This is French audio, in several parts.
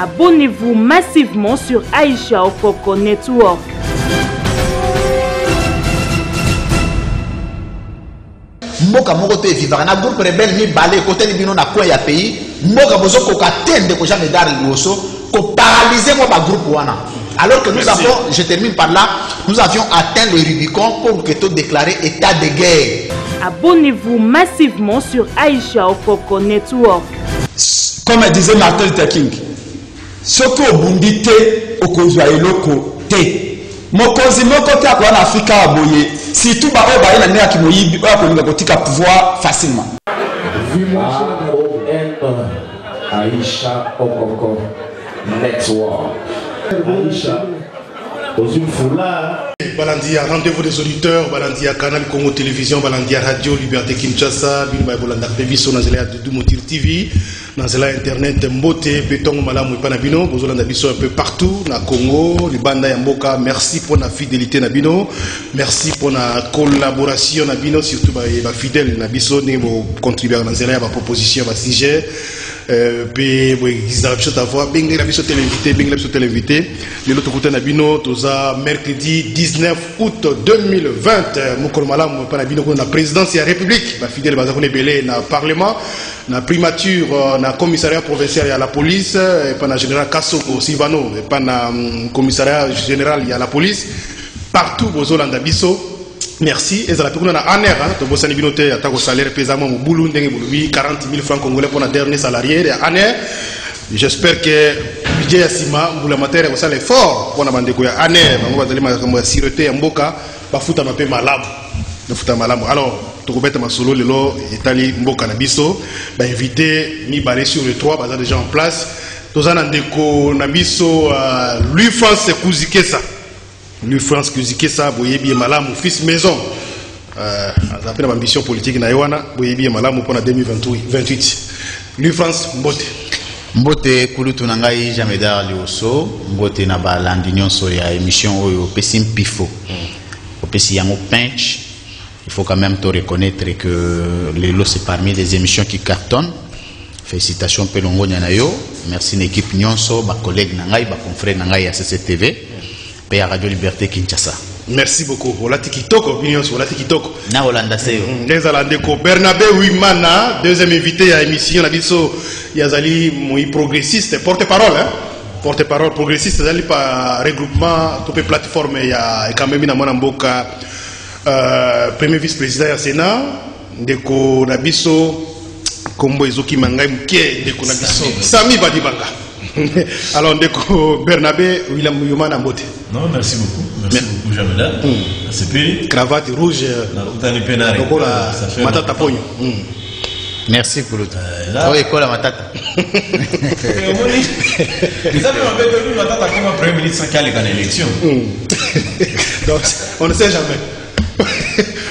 Abonnez-vous massivement sur Aïcha Okoko Network. Mboka moko te vivra na groupe rebelle mi balé côté libino na coin ya pays mboka bozo ko katende ko jamais dar liboso ko paralyser mo ba groupe wana alors que nous avons, je termine par là, nous avions atteint le Rubicon pour que tout déclarer état de guerre. Abonnez-vous massivement sur Aïcha Okoko Network. Comme disait Martin Luther King, ce que obundi te okozwa eloko te. Mokonzi moko te akwa na Afrika aboye. Si tout ba oba na nea ki moyibi ba ko linga kotika pouvoir facilement. Aïcha Okoko Network. Aïcha Balandia, rendez-vous des auditeurs, Balandia Canal Congo Télévision, Balandia Radio, Liberté Kinshasa, Bilba Bolanda Peviso, Nazela de Dumotir TV, Nazela Internet, Mbote, Béton, Malam, Panabino, Bozolanda Biso un peu partout, na Congo, Libanda Yamboka, merci pour la fidélité Nabino, merci pour la collaboration Nabino, surtout ma fidèle Nabiso, Nebo contribuer à Nazela, ma proposition, ma sujet. Puis ils ont d'avoir bien la biso l'invité, bien la biso l'invité. De l'autre côté Nabino, toza mercredi 19 août 2020. Mokolmala mo Panabino ko na présidence de la République, ma fidèle bazakone belé na parlement, na primature, na commissariat provincial à la police, et pas na général Kassoko Silvano, et pas na commissariat général à la police. Partout bozolanda biso. Merci. Et ça la période en air, hein. Donc, vous binoté à salaire pesamment au boulot, 40 000 francs congolais pour la dernière salarié en air. J'espère que budget Asima, vous la matière, vous allez l'effort pour la bande de en air. On va aller ma sireté en boca, pas foutre ma paix malade. Ne foutre malade. Alors, tu peux ma solo, le lot, Italie, Mboka Nabiso, bah invité, mi balai sur les 3, bah déjà en place. Tous en andeko Nabiso, lui France, Kouzike ça. Lui France Kuzike ça boyebi malamu fils maison après l'ambition politique na Yowana boyebi malamu pour 2028 lui France Mbote kulutu na ngai Jamedar Lioso mbote na ba landi nyonso ya émission oyo pesim pifo opesi yango pinch. Il faut quand même te reconnaître que les lots c'est parmi les émissions qui cartonnent. Félicitations Pelongo Nyanayo, merci l'équipe nyonso ba collègue na ngai ba confrère na ngai ya CCTV et à Radio Liberté Kinshasa. Merci beaucoup. Voilà Tikitoko, opinion sur la Tikitoko. Na Holanda Seo. Les Alandeko. Bernabé Wimana, deuxième invité à l'émission. La biso Yazali, moi progressiste, porte-parole, hein. Porte-parole progressiste, Yazali par regroupement, toute plateforme, il y a quand même une Mboka, premier vice-président à Sénat, Ndeko Nabiso, Kombo Ezoki Mangai Mkie, Ndeko Nabiso, Sami Badibanga. Alors, Ndeko Bernabé William Yumana Mbote. Non, merci beaucoup. Merci beaucoup, Jamela. C'est cravate rouge. Matata Pogno. Merci pour le temps. Oh, école à Matata. Vous avez enlevé Matata comme un premier ministre qui a les élections. Donc, on ne sait jamais.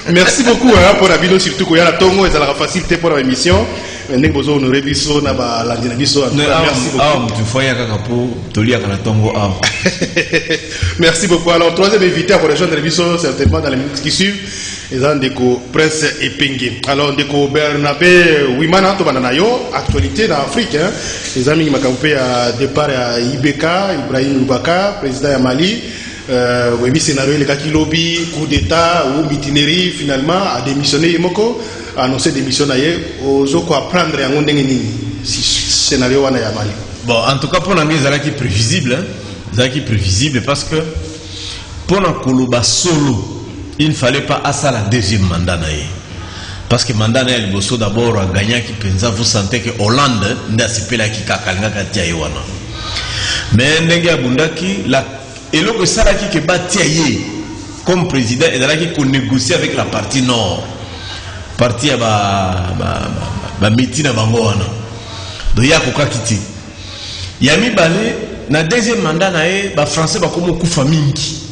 Merci beaucoup pour la vidéo, surtout qu'il y a la Tongo et ça la facilité pour l'émission. Merci beaucoup. Merci beaucoup. Alors, troisième invité à rejoindre l'émission, certainement dans les minutes qui suivent, et Ndeko Prince Epengue. Alors, Ndeko Bernabé Wimana, actualité dans l'Afrique. Les amis qui m'ont à départ à Ibeka, Ibrahim Loubaka, président de Mali. Oui, scénario, le cas qui lobby, coup d'État ou itinéraire, finalement, a démissionné Yemoko, a annoncé démission aux autres à prendre un si scénario à Mali. Bon, en tout cas, pour nous, c'est prévisible. C'est prévisible parce que pour un Koloba solo, il ne fallait pas à ça la deuxième mandat. Parce que le mandat est d'abord un gagnant qui pense, vous sentez que Hollande n'a pas là qui kakalanga katiaïwana. Mais Nenga Bundaki, la et là que Saraki qui bâtit comme président et là qui négocie avec la partie nord, partie à ba mitina bangoana. Donc il y a quoi quitter. Yami balé na deuxième mandat na ba français ba comme kufa mingi.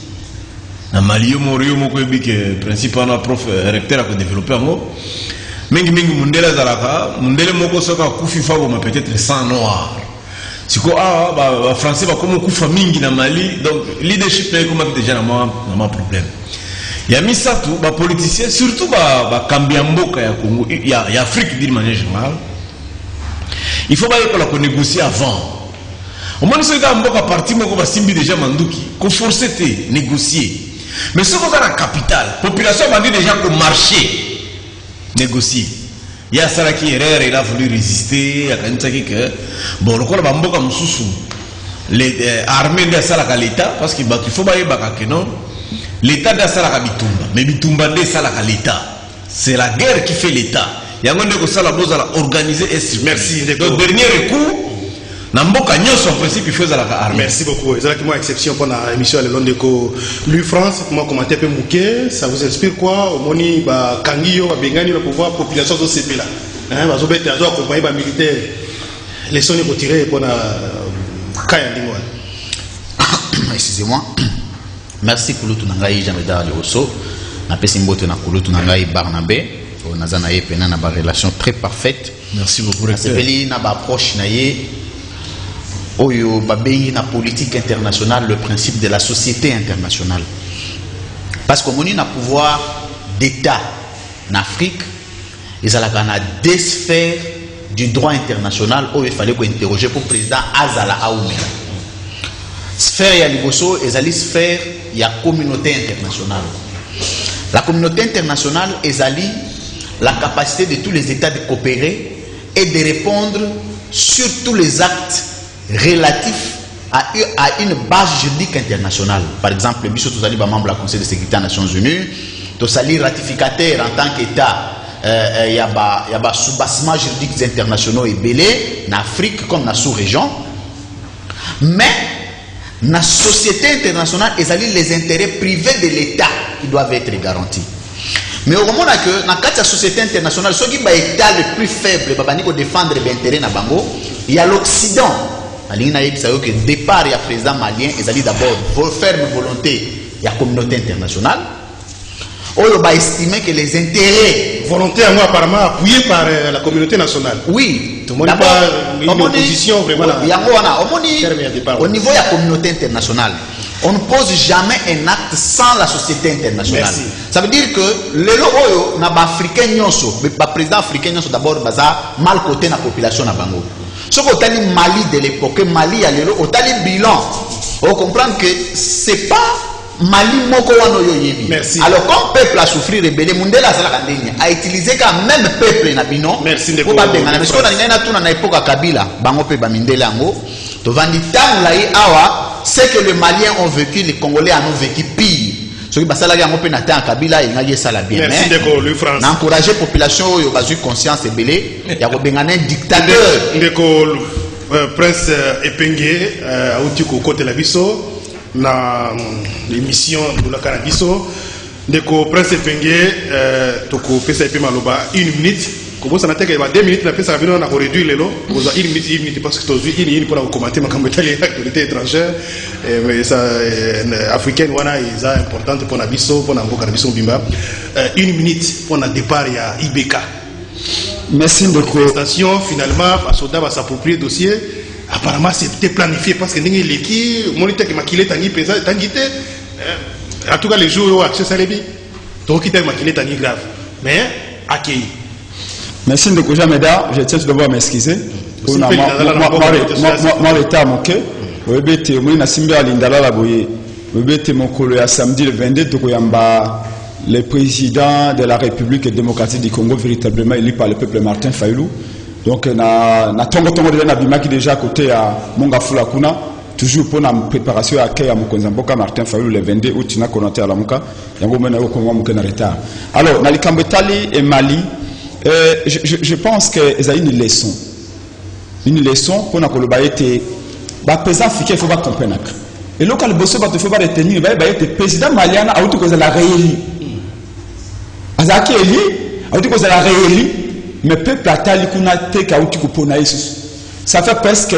Na Mali Morio moko que principal na prof recteur a développé ngo. Mingi mundela zalaka, mundele moko soka kufi fa ba peut-être 100 noirs. Si quoi français va comme coup mingi na Mali donc leadership est comme déjà na ma problème. Il y a mis ça tout ba politiciens surtout ba Kambiamboka ya Congo ya Afrique d'une manière générale. Il faut pas que la négocier avant. Au moins, ce gars mboka parti moko ba simbi déjà manduki, ko forcer te négocier. Mais ce qu'on a la capitale, population m'a dit déjà qu'au marché négocier. Il y a ça qui erreur, il a voulu résister, il y a quand même que bon, le quoi mboka mususu les armées de ça la l'État parce qu'il faut bailler baka que non. L'État de ça la bitumba, mais bitumba de ça la l'État. C'est la guerre qui fait l'État. Il y a un monde que ça la bose à organiser et merci. Donc dernier recours. En principe, il faut la armée. Merci beaucoup. C'est moi exception pour l'émission le long de lui France. Moi commenter peu mouké, ça vous inspire quoi? Au moni ba kangio ba bengani le pouvoir population de CP là. Hein, ba zobete azo accompagner ba militaire. Les sons pour tirer pour na kaya ndingwa. Excusez-moi. Merci Kulutu Nangai Jameda Leoso. Na pesi mbote na Kulutu Nangai Barnabé. On a zanaye pena na ba relation très parfaite. Merci beaucoup. C'est peli na ba approche naye. Oyo babeyi na politique internationale le principe de la société internationale. Parce qu'on a un pouvoir d'État en Afrique, ils ont des sphères du droit international où il fallait qu'on interroge pour le président Azala Aoumé. Sphère ya liboso, ils ont sphère ya communauté internationale. La communauté internationale, ils ont la capacité de tous les États de coopérer et de répondre sur tous les actes relatifs à une base juridique internationale. Par exemple, le Bissot Tozali va membre du Conseil de sécurité des Nations Unies, Tozali ratificateur en tant qu'État, il y a sous-bassement juridiques internationaux et belé en Afrique comme dans la sous-région. Mais dans la société internationale, il y a les intérêts privés de l'État qui doivent être garantis. Mais au moment que dans la société internationale, ceux qui sont l'État le plus faible, qui défendre les intérêts, il y a l'Occident. Que départ, il y a le président malien, ils allaient d'abord faire une volonté, il y a la communauté internationale. On va estimer que les intérêts. Volonté apparemment appuyée par la communauté nationale. Oui, d'abord, une opposition vraiment. Au niveau de la communauté internationale, on ne pose jamais un acte sans la société internationale. Merci. Ça veut dire que le Oyo n'a pas africain, le président africain d'abord mal coté dans la population. Ce qu'on a dit Mali de l'époque, Mali a le bilan. On comprend que c'est pas Mali moko wano yoyebi. Merci. Alors comme peuple a souffert rebelle, Mundela a utilisé quand même peuple na bino. Merci de beaucoup. Parce qu'on a dit na époque Kabila, bango pe ba Mindela ngo, to vandi tangu lai awa, c'est que les Maliens ont vécu, les Congolais en ont vécu pire. Ce qui basala yango pe na tan Kabila il n'a ça la bien. Merci de lui France. Na encourager population yo bazu conscience ebelé, ya ko bengana dictateur. Ndeko Prince Epenge auti ko côté la biso. Na l'émission de la Canabiso de Prince Epenge toko pesa epe maloba 1 minute comme ça na teke ba 2 minutes na pesa bino na ko réduire lelo koza 1 minute parce que tozu ini pour commenter makambo tali actualité étrangère mais ça africaine wana is importante pour na biso pour na mboka na biso bimba 1 minute pour na départ ya IBK. Merci de station finalement Basoda va s'approprier dossier. Apparemment c'était planifié parce que les qui moniteur qui maquillé tangi pesa tangité en tout cas les jours où accès salebi donc qui t'a maquillé tangi grave mais accueilli. Merci de Jameda, je tiens tout d'abord à m'excuser pour moi l'état moqué webete moi na simba lindala la boye webete mokolo ya samedi le 22 tokoyamba le président de la République démocratique du Congo véritablement élu par le peuple Martin Fayulu. Donc, na tongo de na bimaki déjà à côté à Monga Fula Kuna, toujours pour la préparation à Kaya Mukonzamboka Martin Fayulu le 22 août, na konoté à la Muka, yango mena yo kongo muke na retard. Alors, na likambetali et Mali, je pense que ça a une leçon pour na koloba été ba président africain il faut pas comprendre. Et local bosso ba te faut pas retenir ba été président malien a outu ko za la rééli. Azaki eli, a outu ko za la rééli. Mais peuple atali kuna te kauti kupona Jesus. Ça fait presque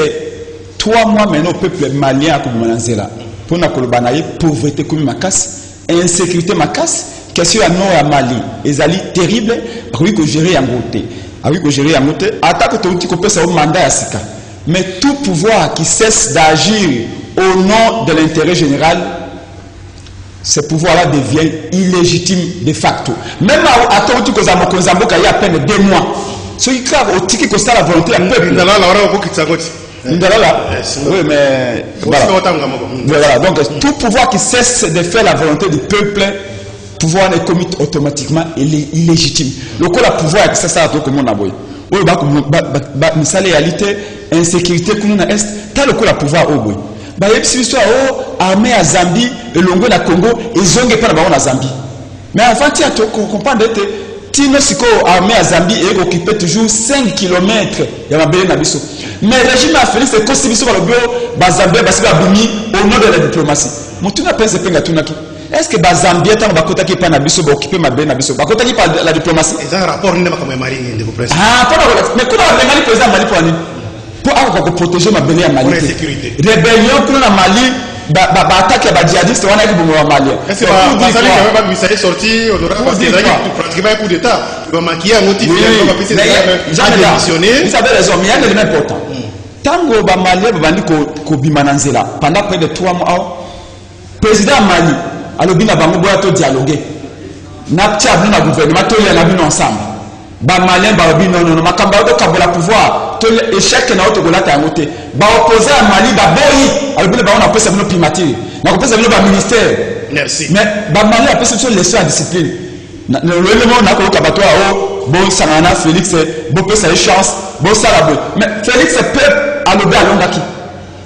3 mois maintenant peuple malien a kumanzela. Pour na kolobana ye pauvreté comme makas, insécurité makas, question à nord à Mali. Ezali terrible, oui que gérer en côté. Oui que gérer en côté, attaque to outi kopesa au mandat à sika. Mais tout pouvoir qui cesse d'agir au nom de l'intérêt général, ce pouvoir-là devient illégitime de facto. Même à temps où il y a à peine 2 mois, ce qui est au tiki que ça la volonté à peuple. Oui, mais voilà. Donc tout pouvoir qui cesse de faire la volonté du peuple, pouvoir est commis automatiquement illégitime. Le coup, le pouvoir c'est ça tout comme on a voulu. Oui, mais ça réalité insécurité que nous est t'as le coup le pouvoir au bout. Bah et puis soit armée à Zambie et longue la Congo ils ont pas la Zambie. Mais avant tu as comprendre que Tino Siko armée à Zambie et occupé toujours 5 km ya mabele na biso. Mais le régime a fait c'est constitution par le bureau Bazambie parce que Abumi au nom de la diplomatie. Mutuna pense penga tunaki. Est-ce que Bazambie tant bakota ki pa na biso ba occuper mabele na biso. Bakota ki par la diplomatie. Et ça rapport ni comme Mali de presse. Ah, pas mais comment le Mali président Mali pour ani pour protéger mabele ya Mali. Pour la sécurité. Rébellion kuna na Mali attaque ba djihadiste wana ki bongo Mali. Est-ce que Bazali quand même ça est sorti on aura parce que là pratiquement un coup d'état. Il va maquiller un motif il va passer démissionner. Vous avez raison, mais il y a un élément important. Tango ba Mali ba bandi ko bimana nzela pendant près de 3 mois président Mali alobi na bango boya to dialoguer. Na table na gouvernement to ya bino ensemble. Ba Malien ba obi non makamba do kabola pouvoir to échec na auto golata ya moté. Ba opposé à Mali ba boyi alobi ba on a pesa bino primature. Na ko pesa bino ba ministère. Merci. Mais ba Mali a pesa sur leçon à discipline. Le élément na ko kabato bon sanana Félix bon pesa chance bon salabo. Mais Félix peuple alobi alongaki.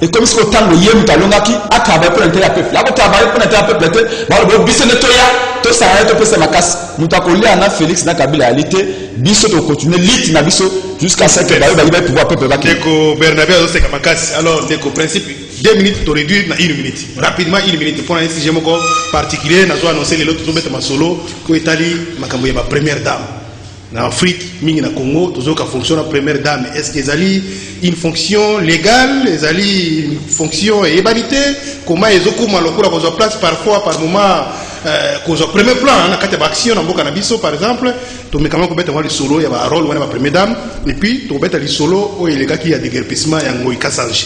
Et comme si autant le yem talongaki a travaillé pour l'intérêt du peuple. Là, vous travaillez pour l'intérêt du peuple. Bon, biso netoya, tout ça arrête pour se macasse. Nous t'accordons à Félix na Kabila réalité, biso to continuer lit na biso jusqu'à ce que Bayo va pouvoir peuple va. Deko Bernabé a aussi macasse. Alors, deko principe 2 minutes to réduire na 1 minute. Rapidement 1 minute pour un sujet moko particulier na zo annoncer les autres mettre ma solo ko Italie makambo ya ba première dame. En Afrique, mingi na Congo, toujours qu'à fonction la première dame. Est-ce qu'ils allaient une fonction légale, ils allaient une fonction ébalité? Comment ils ont comment le coup à place parfois par moment cause au premier plan, on a quatre actions dans Boka Nabiso par exemple, tu mets quand même qu'on le solo, il y a un rôle où on a la première dame, et puis tu mets le solo où il y a des gars qui a des guerpissements et un goïka sange.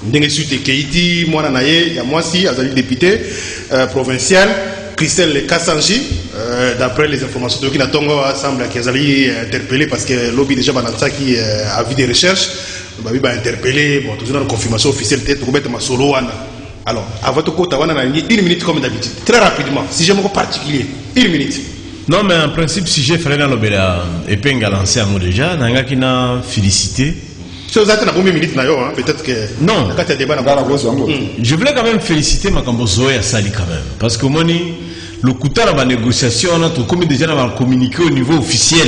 Ndenge suite Keiti, moi nanaye, il y a moi aussi, azali député provincial. Christelle Kassanji, d'après les informations de Kinatongo, semble qu'ils allaient interpeller parce que le lobby déjà Bananza qui a vu des recherches, il va interpeller, bon, toujours dans la confirmation officielle, peut-être pour mettre ma solo. Alors, à votre côté, on a 1 minute comme d'habitude, très rapidement, si j'ai un particulier, 1 minute. Non, mais en principe, si j'ai fait dans le Bela et Penga lancé à moi déjà, Nanga qui n'a félicité. Si vous êtes dans la minute, peut-être que. Non, je voulais quand même féliciter Makambo Zoé à Sali quand même. Parce que moi, le coup de la négociation, on a tout comme déjà communiqué au niveau officiel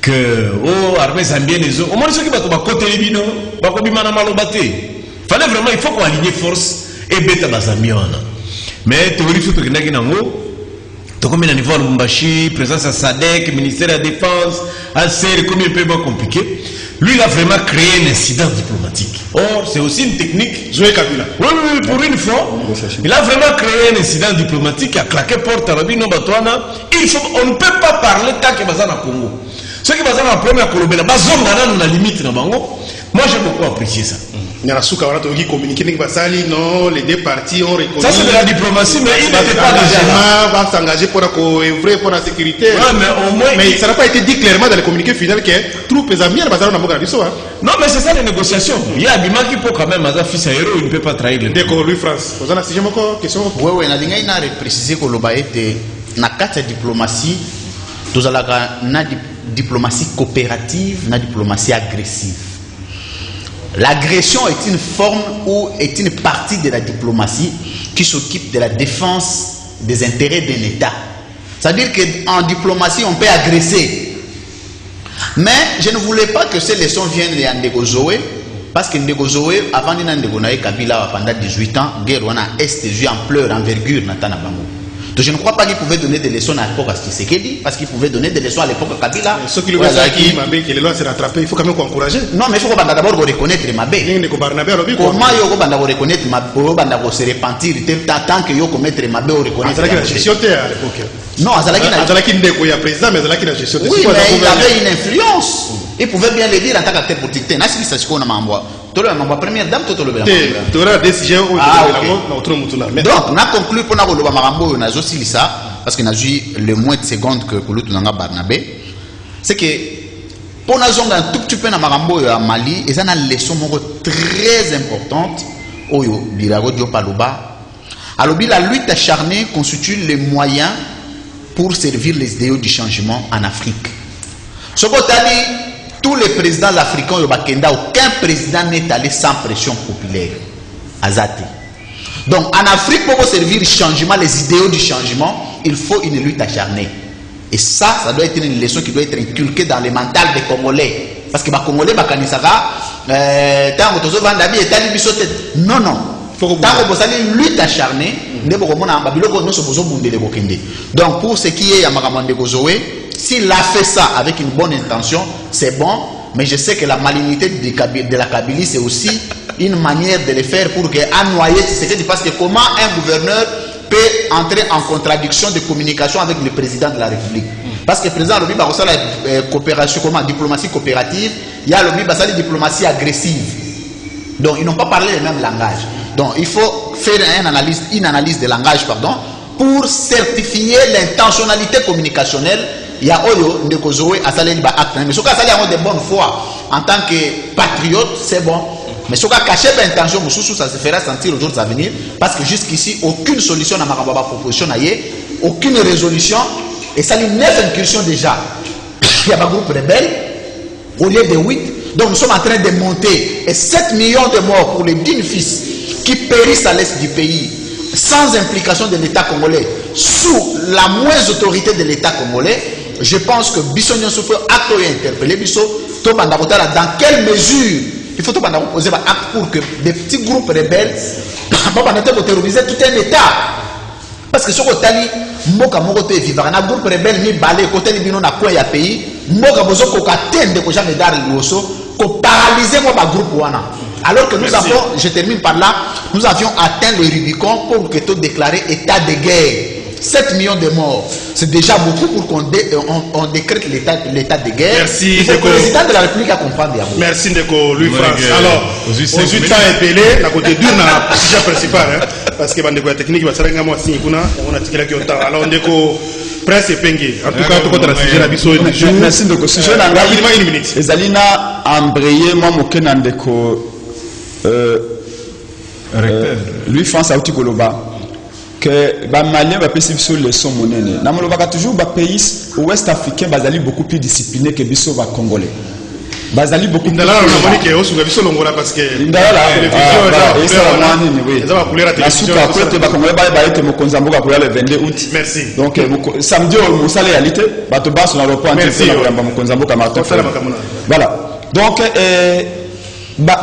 que, oh, armée zambienne, les autres. Au moins, ceux qui battent côté les bino, fallait vraiment, il faut qu'on aligne force et bête à Zambie. Mais théorie, il faut que tu comme à niveau de Lumbashi, présence à SADEC, ministère de la Défense, ACR, comme un peu compliqué. Lui, il a vraiment créé un incident diplomatique. Or, c'est aussi une technique. Zoé Kabila. Oui, pour une fois. Il a vraiment créé un incident diplomatique qui a claqué porte à Rabino Batouana. On ne peut pas parler tant que Bazan à Congo. Ceux qui Bazan à premier à Colombie, Bazan dans la limite. Moi, j'ai beaucoup apprécié ça. Il y a qui communiqué avec Basali, non, les deux parties ont reconnu. Ça, c'est de la diplomatie, mais il n'était pas déjà va s'engager pour œuvrer pour la sécurité. Ouais, mais au moins. Mais ça n'a pas été dit clairement dans le communiqué final que troupes et amis, non, mais c'est ça les négociations. Il y a Abima qui peut quand même, à fils à héros, il ne peut pas trahir le. D'accord, lui, France. Vous en avez une question? Oui, il a précisé que l'Oba était dans la diplomatie, nous avons une diplomatie coopérative, une diplomatie agressive. L'agression est une forme ou est une partie de la diplomatie qui s'occupe de la défense des intérêts d'un État. C'est-à-dire qu'en diplomatie, on peut agresser. Mais je ne voulais pas que ces leçons viennent de Ndeko Zoé, parce que Ndeko Zoé, avant de Ndeko Kabila, pendant 18 ans, guerre on a STJ en pleurs, envergure, Natana Bango. Donc je ne crois pas qu'il pouvait donner des leçons à l'époque à Tshisekedi, parce qu'il pouvait donner des leçons à l'époque à Kabila. Ceux qui le voient que les lois se rattrapent, il faut quand même encourager. Non, mais il faut d'abord reconnaître Mabé. Comment il faut reconnaître Mabé, se repentir, tant que vous commettre Mabé, vous reconnaître. La gestion à l'époque. Non, Azalaki Ndeko est président, mais Azalaki la gestion. Oui, mais il avait une influence. Il pouvait bien le dire en tant qu'acteur politique. Nasi ça se qu'on a m'envoie. Toi la première dame, toi le tu auras des décisions où donc on a conclu pour nous le Marambo, on a aussi ça parce qu'on a joué le moins de secondes que Kouloutou Nanga Barnabé. C'est que Pour nous un tout petit peu dans Marambo à Mali, et ça a une leçon très importante. Oyo Birago Diopaloba. Alors la lutte acharnée constitue les moyens pour servir les idéaux du changement en Afrique. Ce qu'on a dit, tous les présidents africains au Bakenda, aucun président n'est allé sans pression populaire. Azati. Donc en Afrique, pour servir le changement, les idéaux du changement, il faut une lutte acharnée. Et ça doit être une leçon qui doit être inculquée dans les mental des Congolais. Parce que les Congolais, non, non. Une lutte acharnée. Donc pour ce qui est de Gozoé, s'il a fait ça avec une bonne intention, c'est bon. Mais je sais que la malignité de la Kabylie, c'est aussi une manière de le faire pour noyer Tshisekedi. Parce que comment un gouverneur peut entrer en contradiction de communication avec le président de la République? Parce que le président Lobi Barossa la coopération, comment, diplomatie coopérative, il y a Lobi Barossa la diplomatie agressive. Donc ils n'ont pas parlé le même langage. Donc il faut faire une analyse de langage, pardon, pour certifier l'intentionnalité communicationnelle. Il y a Oyo Ndekozoé à Salé Liba Acte. Mais ce cas ça de bonne foi en tant que patriote, c'est bon. Mais ce cas caché l'intention, ça se fera sentir aux jours à venir. Parce que jusqu'ici, aucune solution n'a Marababa proposition, aucune résolution. Et ça, il y a 9 incursions déjà. Il y a un groupe rebelle, au lieu de 8. Donc nous sommes en train de monter. Et 7 millions de morts pour les 10 fils qui périssent à l'est du pays, sans implication de l'État congolais, sous la moindre autorité de l'État congolais. Je pense que Bissonnion Soufou a interpellé Bisso, dans quelle mesure il faut poser un acte pour que des petits groupes rebelles pour terroriser tout un État. Parce que ce que tu as dit, Mboka Mokote vivant, un groupe rebelle ni balé, côté Libino n'a quoi ya pays, Mboka Bozo Kokatende, que jamais dar l'osso, qu'on paralyser moi groupe Wana. Alors que nous avons, je termine par là, nous avions atteint le Rubicon pour que tout déclarer état de guerre. 7 millions de morts, c'est déjà beaucoup pour qu'on décrète l'état de guerre. Merci. Il faut que le président de la République a comprendre. Merci Ndeko Louis France. Alors, aux 8 ans épelé, la côté d'une sujet principal, parce que Bandeko la technique va s'arrêter à moi si on a tiré qui autant. Alors Ndeko Prince et Pengue. En tout cas, tout contre la sujet la biso du jour. Merci Ndeko. Sujet rapidement 1 minute. Ezalina embrayé moi mokena Ndeko Louis France Aouti Koloba. Que les Maliens va passer sur les sons monnaie. Namolo va toujours les pays ouest africains basali beaucoup plus disciplinés que biso va congolais. Basali beaucoup plus. Ndala na moni ke osu biso longola parce que Ndala et ça va mani oui. Ça va couler la télévision. La souka peut ba congolais ba été mo konzamboka pour le 22 août. Merci. Donc samedi au musala réalité bato baso na reprendre mo konzamboka martin. Voilà. Donc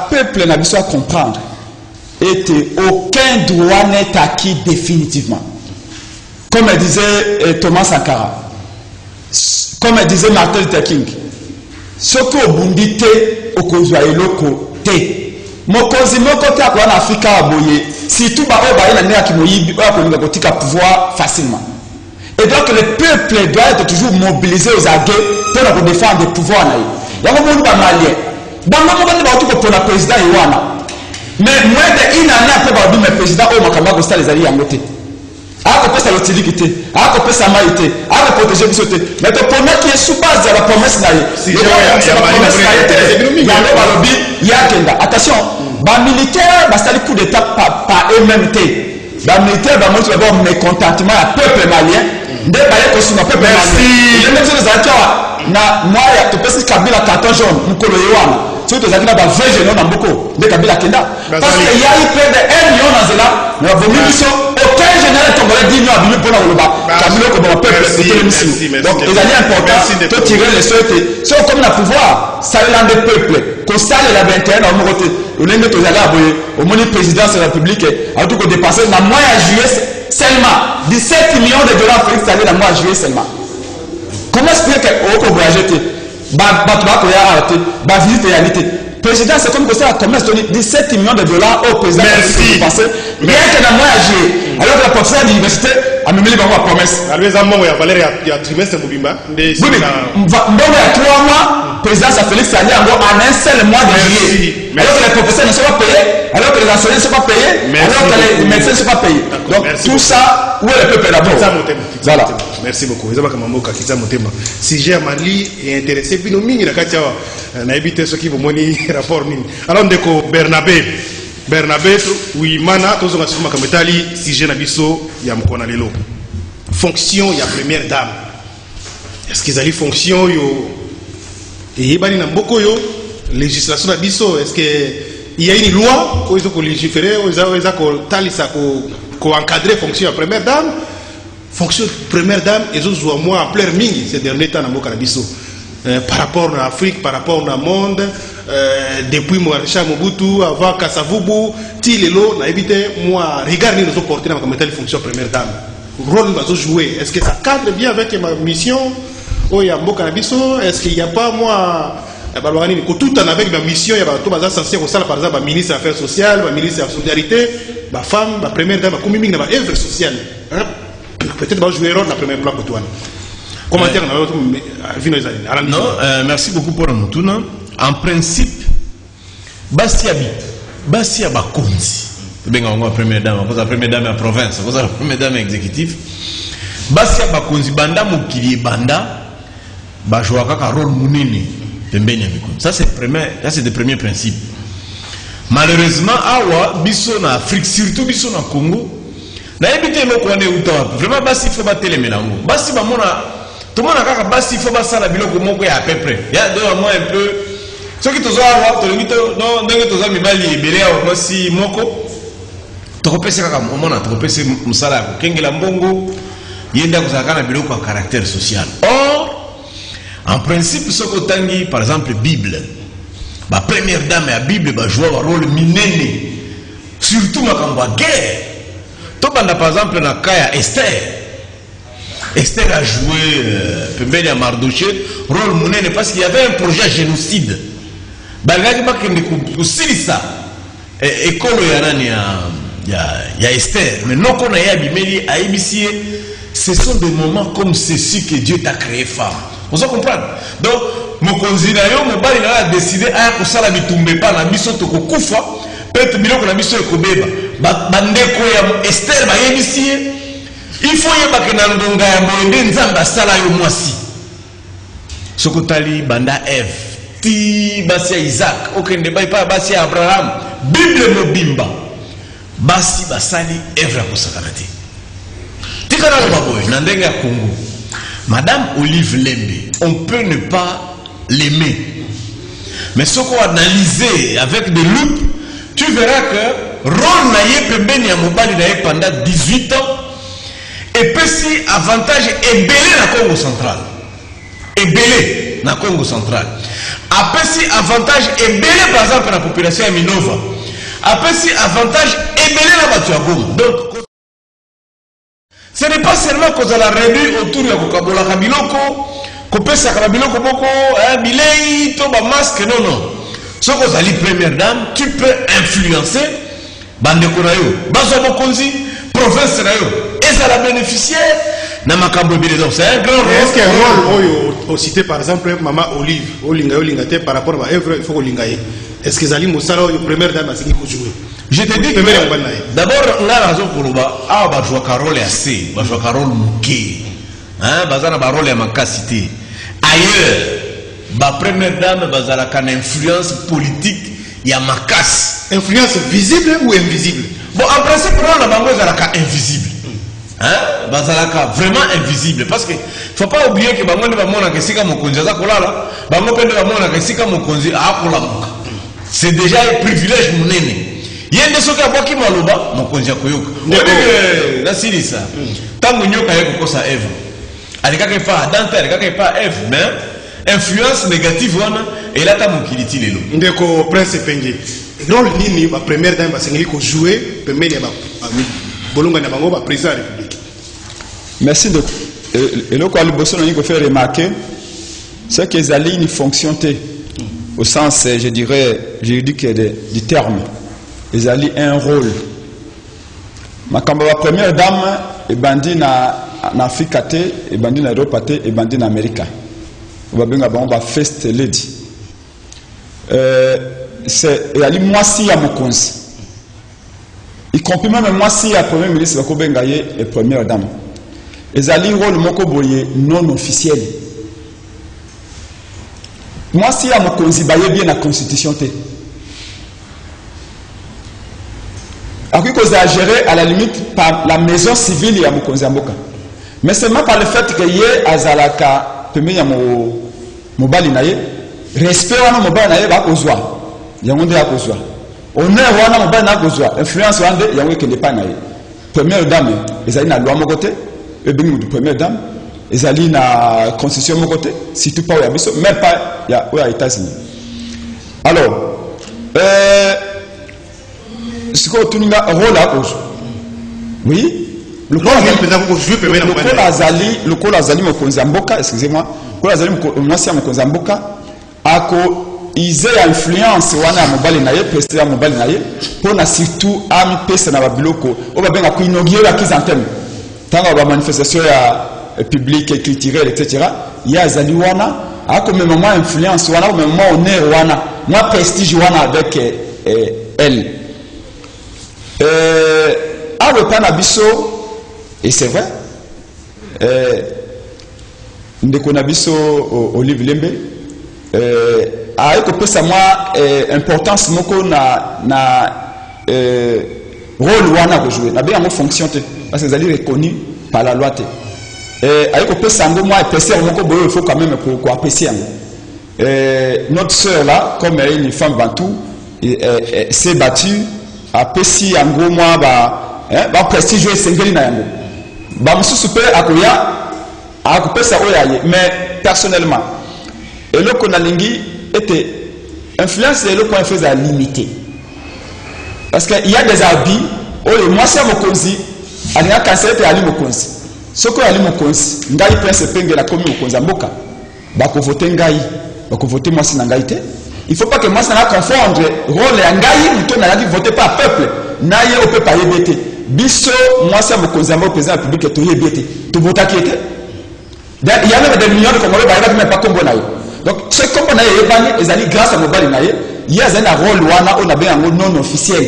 peuple na biso à comprendre. Aucun droit n'est acquis définitivement. Comme disait Thomas Sankara, comme disait Martin Luther King, ce que vous dites, au Kozwa et loko te. Mokozi mokote à en Afrique à boyer. Si tout va au bail qui moyi pour pouvoir facilement. Et donc le peuple doit être toujours mobilisé aux aguets pour défendre le pouvoir. Il y a un monde malien. Dans le monde pour le président Iwana. Mais moins d'une année après le président au Makamba Costa les alliés à côté. À côté ça l'utilité, à côté ça maïté, à protéger le sauté. Mais le premier qui est sous base de la promesse là, il y a un lobby, il y a Kenda. Attention, les militaires, c'est le coup d'état par eux-mêmes. Les militaires, ils vont avoir mécontentement à peuple malien. Des bailleurs qui sont un peuple malien. Les mêmes choses moi, il y a tout Kabila carton jaune, Mukolo Yowana. Surtout les Akina va veiller non beaucoup de Kabila Kenda. Parce qu'il y a eu près de 1 million dans cela. Mais aucun général congolais dit non à Bimé pour la Woloba. Kabila comme un peuple était donc il est important de tirer les souhaits. Si on comme le pouvoir, ça l'un des peuples. Qu'on salle la 21 dans mon côté. On est tous allés au monde présidence de la République. En tout cas, dépasser dans le mois de juillet seulement 17 millions de dollars pour installer dans le mois de juillet seulement. Comment expliquer qu'on voyage le président, c'est comme ça, commerce 17 millions de dollars au président. Merci. Rien que dans le mois à juillet. Alors que la professeure de l'université a mis la promesse. Alors, il y a trimestre Mobimba. Oui, mais il y a 3 mois, président Félix Andiango en un seul mois de juillet. Alors que les professeurs ne sont pas payés, alors que les enseignants ne sont pas payés, alors que les médecins ne sont pas payés. Donc tout ça, où est le peuple d'abord? Voilà. Merci beaucoup. Si j'ai Mali est intéressé, puis nous mingi la katia na éviter ce qui vous moni rapport ni. Alors ndeko Bernabé oui mana tozo ngasuma kametali si j'ai na biso ya mkona lelo. Fonction ya première dame. Est-ce qu'ils allaient fonction yo et bani na mboko yo législation na biso est-ce que il y a une loi où ils ont légiférer où ils ont talisa ko encadrer fonction ya première dame? Fonction première dame et autres jouent moi en plein mingi ces derniers temps dans mon canabiso par rapport à l'Afrique, par rapport au monde, depuis Maréchal Mobutu, avant Kassavubu, Tilelo, n'a évité moi regarder les opportunités dans la fonction première dame. Rôle va jouer. Est-ce que ça cadre bien avec ma mission? Oh, il y a mon canabiso. Est-ce qu'il n'y a pas moi tout en avec ma mission, il y a tout bazar censé au par exemple, ministre des Affaires sociales, ministre de la solidarité, ma femme, ma première dame, ma commune, ma œuvre sociale. Peut-être que je vais jouer la première place pour toi. Commentaire non, merci beaucoup pour nous. En principe, Bastia Bakonzi, la première dame, la première dame de la province, la première dame exécutive. Bastia Bakonzi, Banda Mokili Banda, Bajouaka Karol Mounini, ça c'est le premier principe. Malheureusement, Awa, Bisso na Afrique, surtout Bisso na Congo, na évité le coin de vraiment basi faut battre les mélanges basi ba mona tout le monde a basi faut battre la biloko moko à peu près il y a deux mois un peu ceux qui tozo avoir to limite non ndenge tozo mibali ebele ya aussi moko to kopesa kaka mona to kopesa musala ko kengela mbongo yenda kozaka na biloko à caractère social. Or en principe ce que tangi par exemple Bible ba première dame ya Bible ba jouer un rôle minene surtout makambo guerre. Par exemple, dans le cas Esther. Esther a joué à Mardoché, rôle monnaie parce qu'il y avait un projet génocide. Il y a Esther, mais non qu'on a ici, ce sont des moments comme ceci que Dieu t'a créé femme. Vous comprenez? Donc, mon considéré, mon bali a décidé à que ça la bitumbe pas la mission de Kokufa. Peut-être que la mission de Kobeba, bandeko ya Esther ba yebisi, il faut yeba que na ndonga ya moende nzamba sala yo mwasi. Sokotali banda Eve, ti basi ya Isaac, okende ba pa basi ya Abraham, Bible mobimba. Basi basali Eve ko sakanati. Tikana lo baboy na ndenge ya Congo. Madame Olive Lembe, on peut ne pas l'aimer. Mais ce qu'on a analysé avec des loupes, tu verras que rôle naïe peut bénir mobali naïe pendant 18 ans et puis si avantage est belé na Congo central et belé na Congo central après si avantage est belé par exemple la population à Minova après si avantage est belé na Batuagom. Donc ce n'est pas seulement qu'on a la réduit autour de Kokabola Kabiloko Kopesa Kabiloko Boko Bilei Toba masque non. Ce que vous allez première dame, tu peux influencer Bandeko Nayo, Bazo Mokonzi, province Nayo, et ça la bénéficiaire, Namakambo Biledon. C'est un grand rôle. Est-ce qu'il y a un rôle au cité par exemple Maman Olive, Olingate par rapport à l'œuvre, il faut Olingaye. Est-ce que Zali Moussala, première dame, c'est qu'il faut jouer? Je te dis d'abord, on a raison pour le bas. Ah, bah, je vois Carole et assez, bah, je vois Carole Mouké, hein, Bazana Barole et Makasité. Ailleurs, la première dame a une influence politique, il y a ma casse. Influence visible ou invisible? Bon, en principe, la banque est invisible. Hein? Vraiment invisible. Parce qu'il ne faut pas oublier que c'est déjà un privilège. Il y a des gens qui ont dit que mon conjoint influence négative et là ta mokiliti lelo ndeko prince Penge rôle nini ba première dame ba sengeli ko jouer pembeni ya ba bolonga na bango ba président de la République. Merci de et le quoi le bosso nani ko faire remarquer c'est qu'ils allaient une fonction au sens je dirais juridique du terme ils allaient un rôle ma kamba ba première dame et bandi na Afrique et bandi na Europe et bandi na Amérique. On va first lady. c'est moi si à Mokonzi. Y compris même moi si à Premier ministre Bako Bengaye et Première Dame. Et ali rôle moko boye non officiel. Moi si à Mokonzi baye bien la constitution té. Après qu'on a géré à la limite par la maison civile et à Mokonzi Amboka. Mais seulement par le fait que y ait azalaka peme ya mo bali naye respect wana mo bali naye ba kozwa. Yango nde akozwa. Honneur wana mo bali na kozwa. Influence wana yango ke pas naye. Première dame ezali na loi moko té. Ebingu du première dame ezali na constitution mon côté surtout pas ya biso même pas ya aux États-Unis. Alors ce qu'on tourne rôle à cause oui le col azali mokonzi mboka excusez-moi col azali mwasi mokonzi mboka ako ize influence wana mobali na ye président mobali na ye pour na surtout ami pesa na babiloko o ba benga ku inaugurer la chrysanthème. Tant que la manifestation publique et culturelle, etc., il y a Zali Wana, à comme moment influence Wana, comme moment honneur Wana, moi prestige Wana avec elle. À le plan Abisso, et c'est vrai, Ndeko Nabisso Olive Lembe, a écopé ça moi importance moko na rôle Wana que jouer, na bien en fonction parce que vous allez reconnu par la loi. Avec le sango moi PC il faut quand même pour apprécier. Notre sœur là, comme elle est une femme bantou, s'est battue à PC en gros moi ba prestige singeli na yango. Ba musu super akoya a couper ça oyaye mais personnellement et le konalingi était influence et le point faisait limiter. Parce qu'il y a des habits oh moi c'est Mokonzi alinga kansete ali Mokonzi soko ali Mokonzi ngai prince penge la komi Mokonzi mboka bako voter ngai bako voter moi sina ngai te il faut pas que moi ça na confondre rôle ya ngai muto na yaki voter par peuple na ye au peuple yebete biso moi c'est Mokonzi mboka président public to yebete to vota kiete il y a même des millions de Congolais ba même pas kombo na yo donc ce kombo na ye bani ezali grâce à mobali na ye il y a un rôle wana on a bien un non officiel.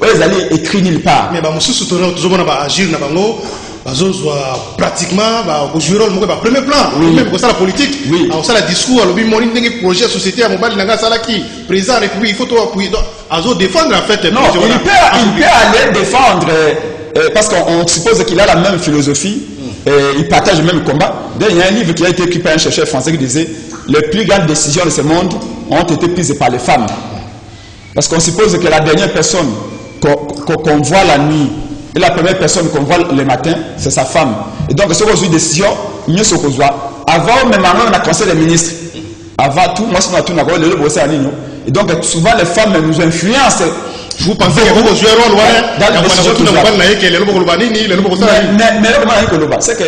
Ils allaient écrire nulle part. Mais bah monsieur soutenir toujours on va agir na bango bazozwa pratiquement ba jouer rôle moko ba premier plan même pour ça la politique alors ça la discours alors bi moni ndenge projet société à mobile nanga sala qui président république il faut toi appuyer azo défendre en fait non il peut aller défendre parce qu'on suppose qu'il a la même philosophie il partage le même combat. Il y a un livre qui a été écrit par un chercheur français qui disait les plus grandes décisions de ce monde ont été prises par les femmes. Parce qu'on suppose que la dernière personne qu'on voit la nuit et la première personne qu'on voit le matin, c'est sa femme. Et donc, ce qu'on a une décision, mieux ce qu'on voit. Avant, même avant, on a conseil des ministres. Avant tout, moi, c'est tout, on a le bosser à l'union. Et donc, souvent, les femmes nous influencent. Vous pensez que vous jouez un rôle dans les décisions que c'est que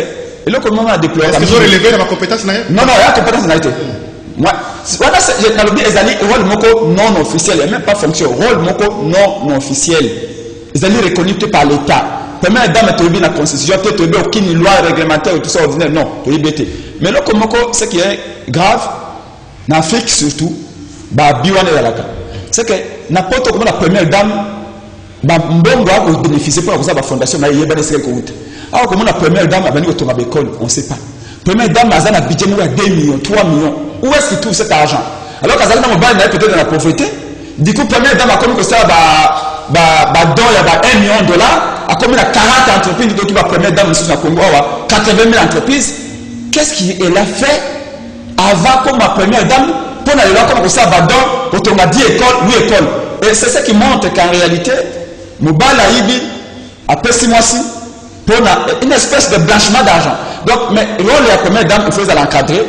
le comment a déploré. Est-ce qu'ils ont relevé la compétence? Non, il y a compétence n'a été. Moi, voilà, j'ai dit, rôle moko non officiel, il n'y a même pas fonction. Rôle moko non officiel. Ils allaient reconnu par l'État. Première dame est tombée dans la constitution, tu n'as aucune loi réglementaire ou tout ça ordinaire, non, tu es bêté. Mais là, ce qui est grave, en Afrique surtout, c'est que n'importe comment la première dame, on bénéficier pour la fondation, alors comment la première dame a venu au l'école, on ne sait pas. Première dame a un budget de 2 millions, 3 millions. Où est-ce qu'il trouve cet argent? Alors qu'elle a peut-être dans la pauvreté. Du coup, première dame a commis que ça, il y a $1 million, a commis 40 entreprises, qui va première dame ici au Congo, 80 000 entreprises. Qu'est-ce qu'elle a fait avant comme ma première dame pour aller là comme ça, pour qu'on a 10 écoles, 8 écoles. Et c'est ça qui montre qu'en réalité, Mobile Aïbi, après 6 mois-ci, pour une espèce de blanchiment d'argent. Donc, mais le rôle de la première dame, il faut l'encadrer.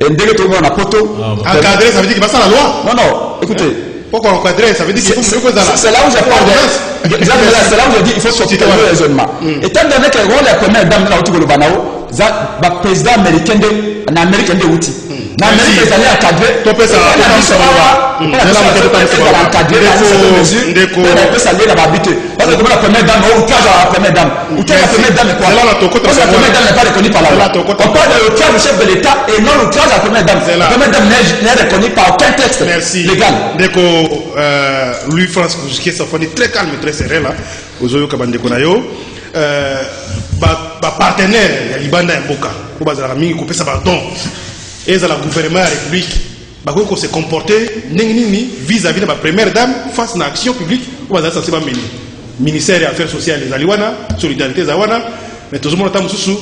Et dès que tout le monde a poteau. Encadrer, ça veut dire qu'il va ça la loi? Non, non, écoutez. Pourquoi encadrer? Ça veut dire qu'il faut que ça. C'est là où j'ai parlé. C'est là où je dis qu'il faut sortir le raisonnement. Étant donné que le rôle de la première dame, le président américain en Amérique est outil. En Amérique, ils allaient encadrer. Tu peux ça. Parce que la première dame, outrage à la première dame. Outrage à la première dame, quoi? Parce que la première dame n'est pas reconnue par la loi. On parle de l'outrage du chef de l'État et non l'outrage à la première dame. La première dame n'est reconnue par aucun texte légal. Dès que Louis-France Kouzouké s'en fait très calme et très serein là, aux Oyo Kabandekonayo, partenaire, Libanda et Mboka, au Bazar Mingi, couper sa pardon, et à la gouvernement de la République. Qu'on se comporter vis-à-vis de la première dame face à l'action publique au ministère des Affaires sociales des Aliwana, solidarité Zawana, mais tout le monde a sous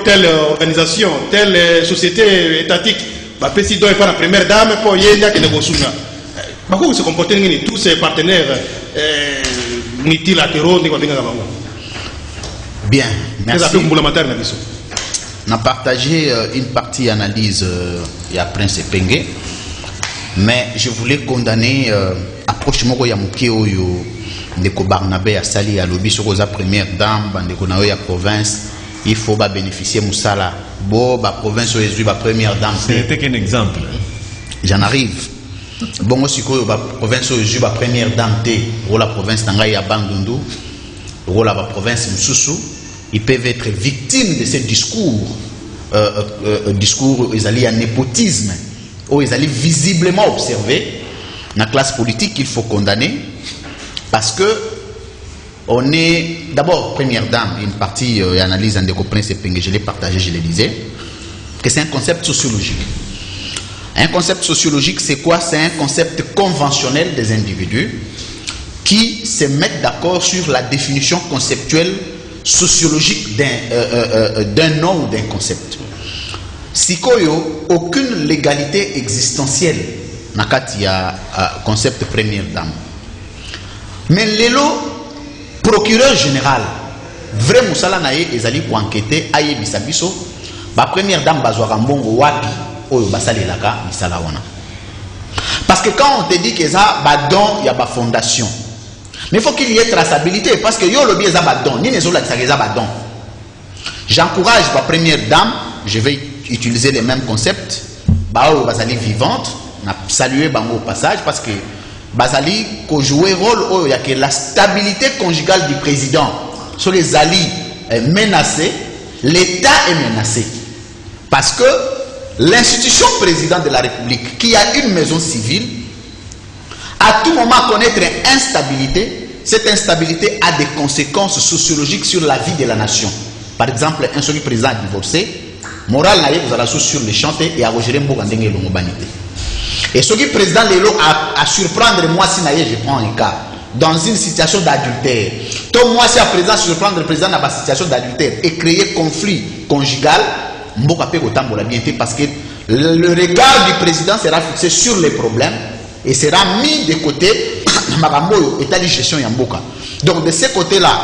telle organisation, telle société étatique, président et pas la première dame pour y aller qui ne se comporter tous ces partenaires multilatéraux. Bien, merci. On a partagé une partie analyse à Prince Penge, mais je voulais condamner approche moko ya muke oyo ndeko Barnabé a sali à lobby sur la première dame bandeko na ya province il faut ba bénéficier musala bo ba province oyo ba première dame c'était qu'un exemple. J'en arrive. Bon aussi ko ba province oyo ba première dame té pour la province nanga ya Bandundu pour la province Msusu. Ils peuvent être victimes de ces discours, discours ils allaient à népotisme, où ils allaient visiblement observer. Dans la classe politique, il faut condamner, parce que on est d'abord première dame, une partie analyse en découpant ces pingues, je l'ai partagé, je le disais, que c'est un concept sociologique. Un concept sociologique, c'est quoi? C'est un concept conventionnel des individus qui se mettent d'accord sur la définition conceptuelle sociologique d'un nom ou d'un concept. Sikoyo, aucune légalité existentielle n'a concept première dame. Mais l'élo procureur général, vrai Moussala Naye ezali pour enquêter aye bisabiso, ba première dame bazwara mbongo wapi oyo basali laka misala wana. Parce que quand on te dit que ça ba don ya ba fondation. Mais il faut qu'il y ait traçabilité parce que yo lobby eza ba don, ni nezo la eza ba don. J'encourage ma première dame, je vais utiliser les mêmes concepts, ba oyo basali vivante, na saluer bango au passage parce que Bazali ko jouer rôle oh, il y a que la stabilité conjugale du président sur les alliés est menacée, l'État est menacé parce que l'institution président de la République qui a une maison civile à tout moment connaître une instabilité. Cette instabilité a des conséquences sociologiques sur la vie de la nation. Par exemple, un seul président divorcé, moral naïe vous allez sur les chanter et à Roger Mbogandenge l'homobanité. Et ce qui président Lelo a surprendre moi si je prends un cas dans une situation d'adultère. Toi moi si à président surprendre le président dans une situation d'adultère et créer conflit conjugal, Mboka peut autant bien parce que le regard du président sera fixé sur les problèmes et sera mis de côté Maramboyo état de gestion Yamboka. Donc de ce côté-là,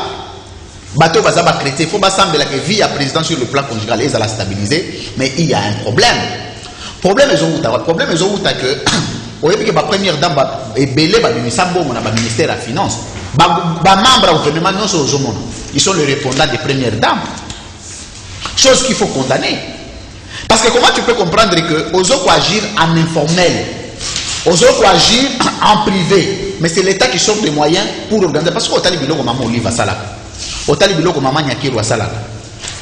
bateau bazaba chrétien, il faut pas sembler que vie à président sur le plan conjugal et ça la stabiliser, mais il y a un problème. Problème est que au début que la première dame est belée par le ministère de la Finance, les membres du gouvernement non sont ils sont les répondants des premières dames. Chose qu'il faut condamner. Parce que comment tu peux comprendre que aux autres agir en informel, aux autres agir en privé, mais c'est l'État qui sort des moyens pour organiser. Parce qu'au talibilo comme maman Oliva Salaka, au talibilo comme maman Nyakiro Salaka,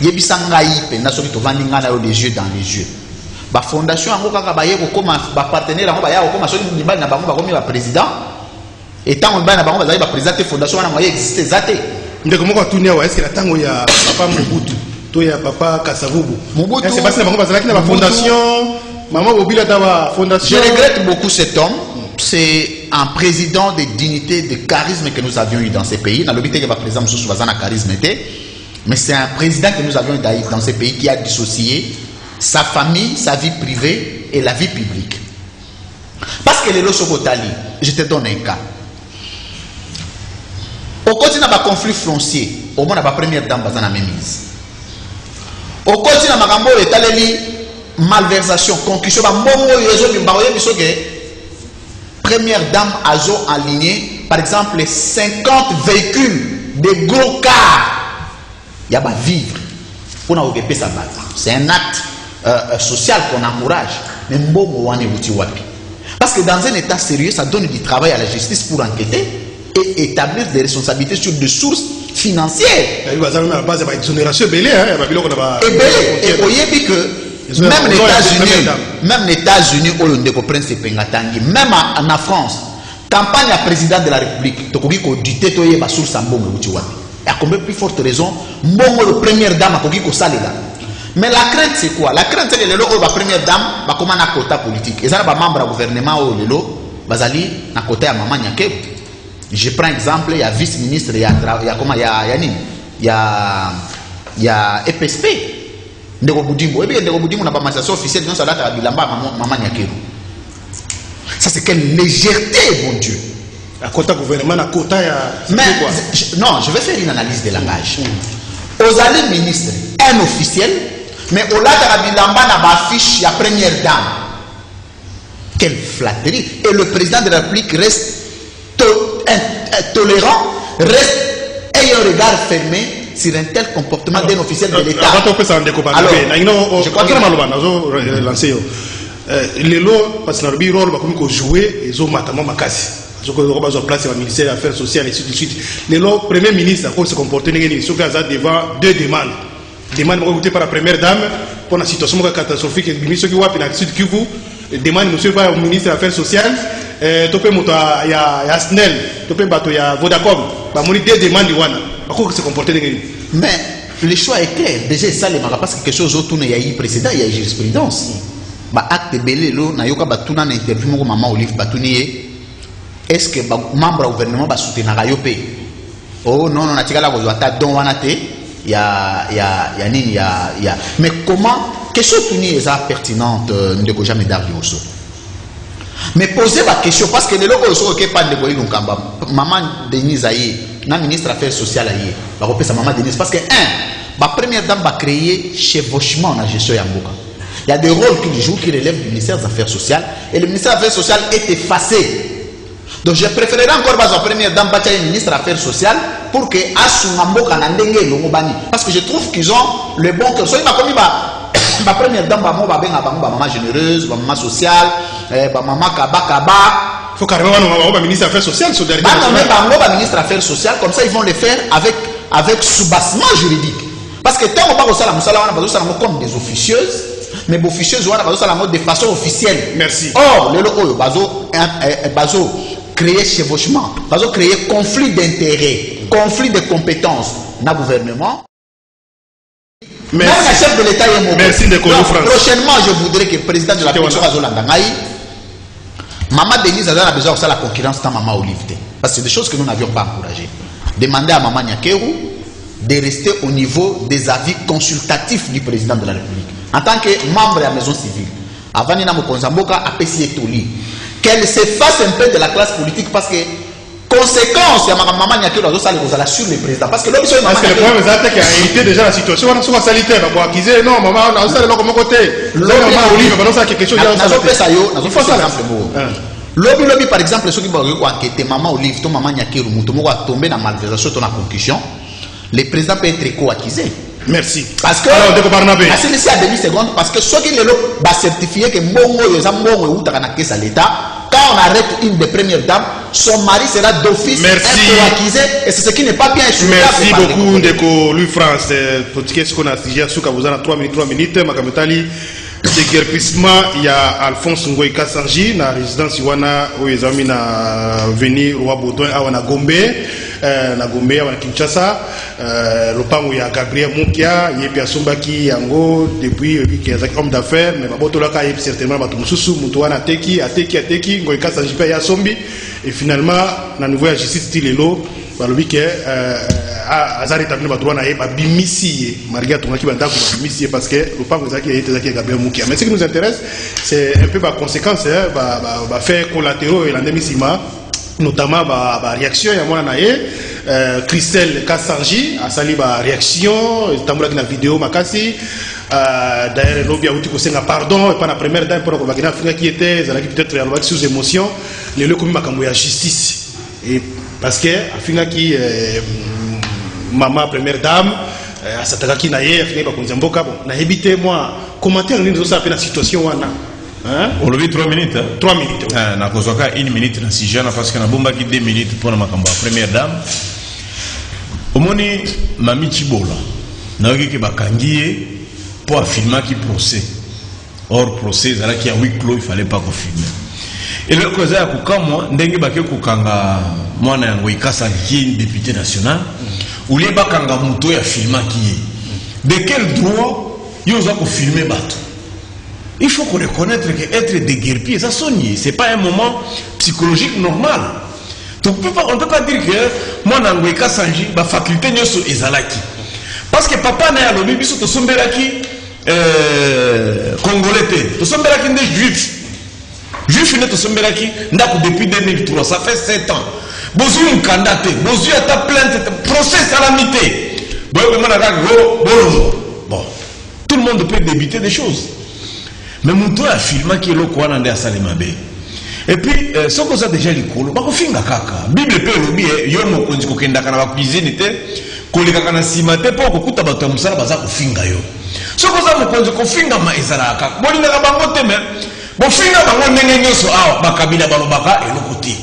Yebisangaï, Penasori Tovandinga les yeux dans les yeux. La fondation a partenaire a président et tant on a président fondation a existé zate. Est-ce que la tango ya papa Mobutu, toi ya papa Kasavubu. Mobutu c'est parce que la fondation maman Bobila ta fondation. Je regrette beaucoup cet homme. C'est un président de dignité, de charisme que nous avions eu dans ces pays. Dans le but que le président sous Bazana charisme était, mais c'est un président que nous avions eu dans ces pays qui a dissocié sa famille, sa vie privée et la vie publique. Parce que les Losokotali, je te donne un cas. Au côté d'un conflit foncier, au moins la première dame bazana mémise. Au côté d'un magambo étaleli malversation, concussion, première dame azo aligné, par exemple 50 véhicules de gros cars, il y a vivre pour nous occuper sa base. C'est un acte social qu'on encourage, mais parce que dans un état sérieux, ça donne du travail à la justice pour enquêter. et établir des responsabilités sur des sources financières. Il y a une base d'exonération belé, hein, et voyez que même les États-Unis, même en France, campagne à président de la République, il y a source en bon. Et à combien plus forte raison, le première dame a mais la crainte c'est quoi? La crainte c'est que la première dame va comme un quota politique. Et ça va membre du gouvernement ou le bazali na côté à maman Nyake. Je prends exemple, il y a vice-ministre, il y a EPSP. Ndeko Boudimbo. Et bien Ndeko Boudimbo n'a pas manifestation officielle dans sa date à Bilamba maman Nyake. Ça c'est quelle légèreté, mon Dieu. À côté gouvernement, à côté mais non, je vais faire une analyse des langages. Aux allées ministres, un officiel, mais au lata Rabilamba n'a pas affiche la première dame. Quelle flatterie. Et le président de la République reste tolérant, reste ayant un regard fermé sur un tel comportement d'un officiel de l'État. Alors, je crois que les lots, parce que le rôle va jouer, ils ont matamment ma casse. Je crois que nous place au ministère des Affaires sociales et ainsi de suite. Les premier ministre a se comporter devant deux demandes. Demande votée par la première dame pour la situation catastrophique. Le ministre qui voit la Sud Kivu demande monsieur le ministre des Affaires sociales. Topé moto ya SNEL, topé bato ya Vodacom. Ba moni deux demandes wana. Pourquoi se comporter mais le choix est clair. Déjà ça les parce que quelque chose autour il y a eu précédent, il y a eu jurisprudence. Ba acte belé lo na yoka batuna na interview mo maman Olive batunier. Est-ce que membre du gouvernement va soutenir la YOP? Oh non, non, natika la voix don wanate. Mais comment? Question tournée est pertinente de que jamais d'arriver au saut. Mais posez la question parce que les locaux sont ok pas de boire l'unkamba. Maman Denise Aye, la ministre des Affaires sociales Aye, va repérer sa maman Denise parce que la première dame va créer chevauchement dans la gestion Yamboka. Il y a des rôles qu'il joue qui relèvent du ministère des Affaires sociales et le ministère des Affaires sociales est effacé. Donc je préférerais encore la première dame bâtir le ministre des Affaires sociales pour que parce que je trouve qu'ils ont le bon cœur. Ma première dame maman généreuse, maman sociale, maman kaba. Il faut carrément le ministre des Affaires sociales. Ministre des Affaires sociales, comme ça ils vont le faire avec soubassement juridique. Parce que tant qu'on parle de comme des officieuses, mais les officieuses ont de façon officielle. Merci. Or, le bazo créer chevauchement, créer conflit d'intérêts, conflit de compétences dans le gouvernement. Même le chef de l'État est mauvais. Merci de France. Prochainement, je voudrais que le président de la Commission Maman Denise a besoin de la concurrence dans Maman Olive. Parce que c'est des choses que nous n'avions pas encouragées. Demandez à Maman Nyakeru de rester au niveau des avis consultatifs du président de la République. En tant que membre de la maison civile, avant Nina Mokonzamboka a pécié Toli. Qu'elle s'efface un peu de la classe politique parce que conséquence, il y a maman Nyakeru sur le président. Parce que le problème c'est qu'il a hérité déjà la situation. On a souvent sanitaire, on a acquisé, non, maman, on a aussi le côté. Maman Olive, on a quelque chose. Lobby par exemple, ceux qui vont enquêter maman Olive, ton maman Nyakeru, Moutomo a tombé dans la malversation, dans la concussion. Le président peut être co-accusé. Merci. Parce que c'est à demi-seconde, parce que ceux qui va certifier que l'État, quand on arrête une des premières dames, son mari sera d'office co-accusé et c'est ce qui n'est pas bien. Merci beaucoup de Louis France. Pour ce qu'on a dit, vous avez 3 minutes, Makametali. Déguerpissement, il y a Alphonse Ngoï Kassanji, na résidence Iwana, où ils ont mis na venir Roi Baudouin, à Gombe, à Kinshasa. Le pan où il y a Gabriel Moukia, il y a Sombaki, Yango, depuis qu'il y a des hommes d'affaires, mais Babotolaka, il y a certainement Batumoussou, Moutouana, Ateki, Ngoï Kassanji, il y a Sombi. Et finalement, la nouvelle justice, il est là. Balobi que azari tamina badroit na yeba bimisi marga tonaki banda ko bimisi parce que le pas que qui a été Gabriel Moukia. Mais ce qui nous intéresse c'est un peu la conséquence ba faire collatéraux et l'endémissima notamment ba réaction ya mwana naye Christelle Kassanji a sali ba réaction tambula ki na vidéo makasi d'ailleurs lobby a outi ko senga pardon et pas la première dame pour ko bakina africain qui était zalaki peut-être avec sous émotion les le comme makambo ya justice et parce que afina qui maman première dame asataka ki na ye afina ba konzamboka bon na habité moi commentaire ni zo ça fait la situation wana On l'a vu 3 minutes. 3 minutes. Na kozwaka 1 minute na sujet parce que na bombaki 2 minutes pour na makambo ya première dame. Omoni Mami Chibola. Na yoki ke bakangi ye pour filmer qui procès. Or procès zala ki a huis clos, il fallait pas qu'on filme. Et le cause ya kukamwa ndenge bake kukanga mwana yango ikasa ki député national. Ou les bakanga muto ya filmer qui. De quel droit yoza ko filmer bato? Il faut qu'on reconnaisse qu'être déguerpi, ça sonne. Ce n'est pas un moment psychologique normal. Donc, on ne peut pas dire que moi, Nangweka Sanji, ma faculté n'est ezalaki. Parce que papa n'est à l'objet, biso to sombelaki congolais, to sombelaki des juifs. Juifs n'est to sombelaki depuis 2003, ça fait 7 ans. Bozu mkandate, bozu ata plainte, procès salamité. Bon, tout le monde peut débiter des choses. Mais mon tour a filmé qui est le coin de Salimabé. Et puis, ce qu'on a déjà dit, on va faire kaka. Bible peut le dire, yo mo konzi ko kenda kana ba cuisine te, ko le kaka na simate po ko kuta bato musala baza ko finga yo. Ce qu'on a mo konzi ko finga ma ezalaka. Boli na bango te me, bo finga bango ndenge nyoso awa bakabila balobaka elokoti.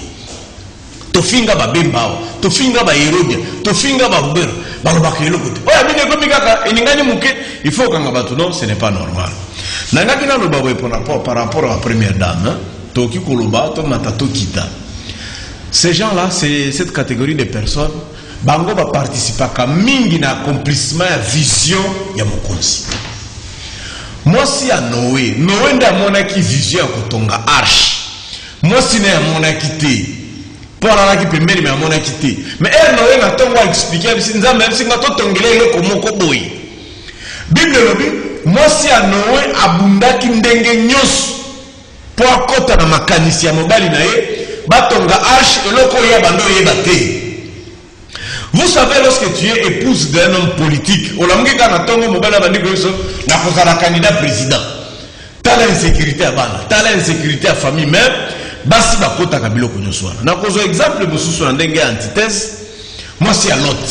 To finga ba bembao, to finga ba Herodia, to finga ba Rubero, balobaka elokoti. Oya bine ko mikaka eningani muke, il faut kanga bato non, ce n'est pas normal. Nangakina lo bawe par rapport à la première dame, Toki Koloba, Tomatato Kita. Ces gens-là, c'est cette catégorie de personnes, Bango va participer à mingi na accomplissement à vision ya mokonzi. Moi si à Noé nda mona ki vision ko tonga arche. Moi si na mona kité. Pour la qui peut mais mona kité. Mais elle Noé na tonga expliquer si nza même si ngato tongele le ko moko boy. Bible lobi moi si à Noé abundaki ndenge nyos pour kota na makanisi ya mobali na ye batonga arche eloko ya bando ye baté. Vous savez, lorsque tu es épouse d'un homme politique, on a dit que candidat président. Tu as l'insécurité à Bana, tu as l'insécurité à famille même. Basi bakota kabilo konyoswana. Na kozo exemple bosusu na ndenge antithèse. Moi si à Lot.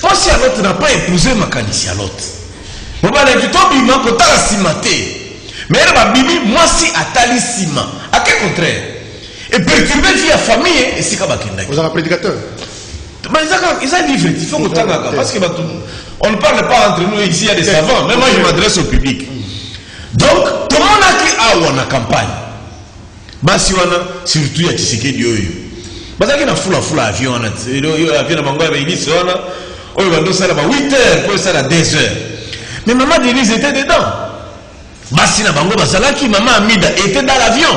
Moi si à Lot n'a pas épousé ma kanisi à Lot. Mon bana du to bima ko tala simate. Mais elle ba bibi moi si atali sima. À quel contraire? Et perturber vie à famille et si kabakenda. Vous avez un prédicateur. Mais ils ont livré, il faut que parce qu'on ne parle pas entre nous ici, il y a des savants. Même moi, je m'adresse au public. Donc, tout le monde a qui a ou en campagne. Basiwana, surtout, il y a Tshisekedi Dioyo. Parce qu'il y a une avion. Il y a un avion, il dit, il y a 8 heures, pour ça, 2 heures. Mais maman Denise était dedans. Basina Bango Basalaki, maman Amida était dans l'avion.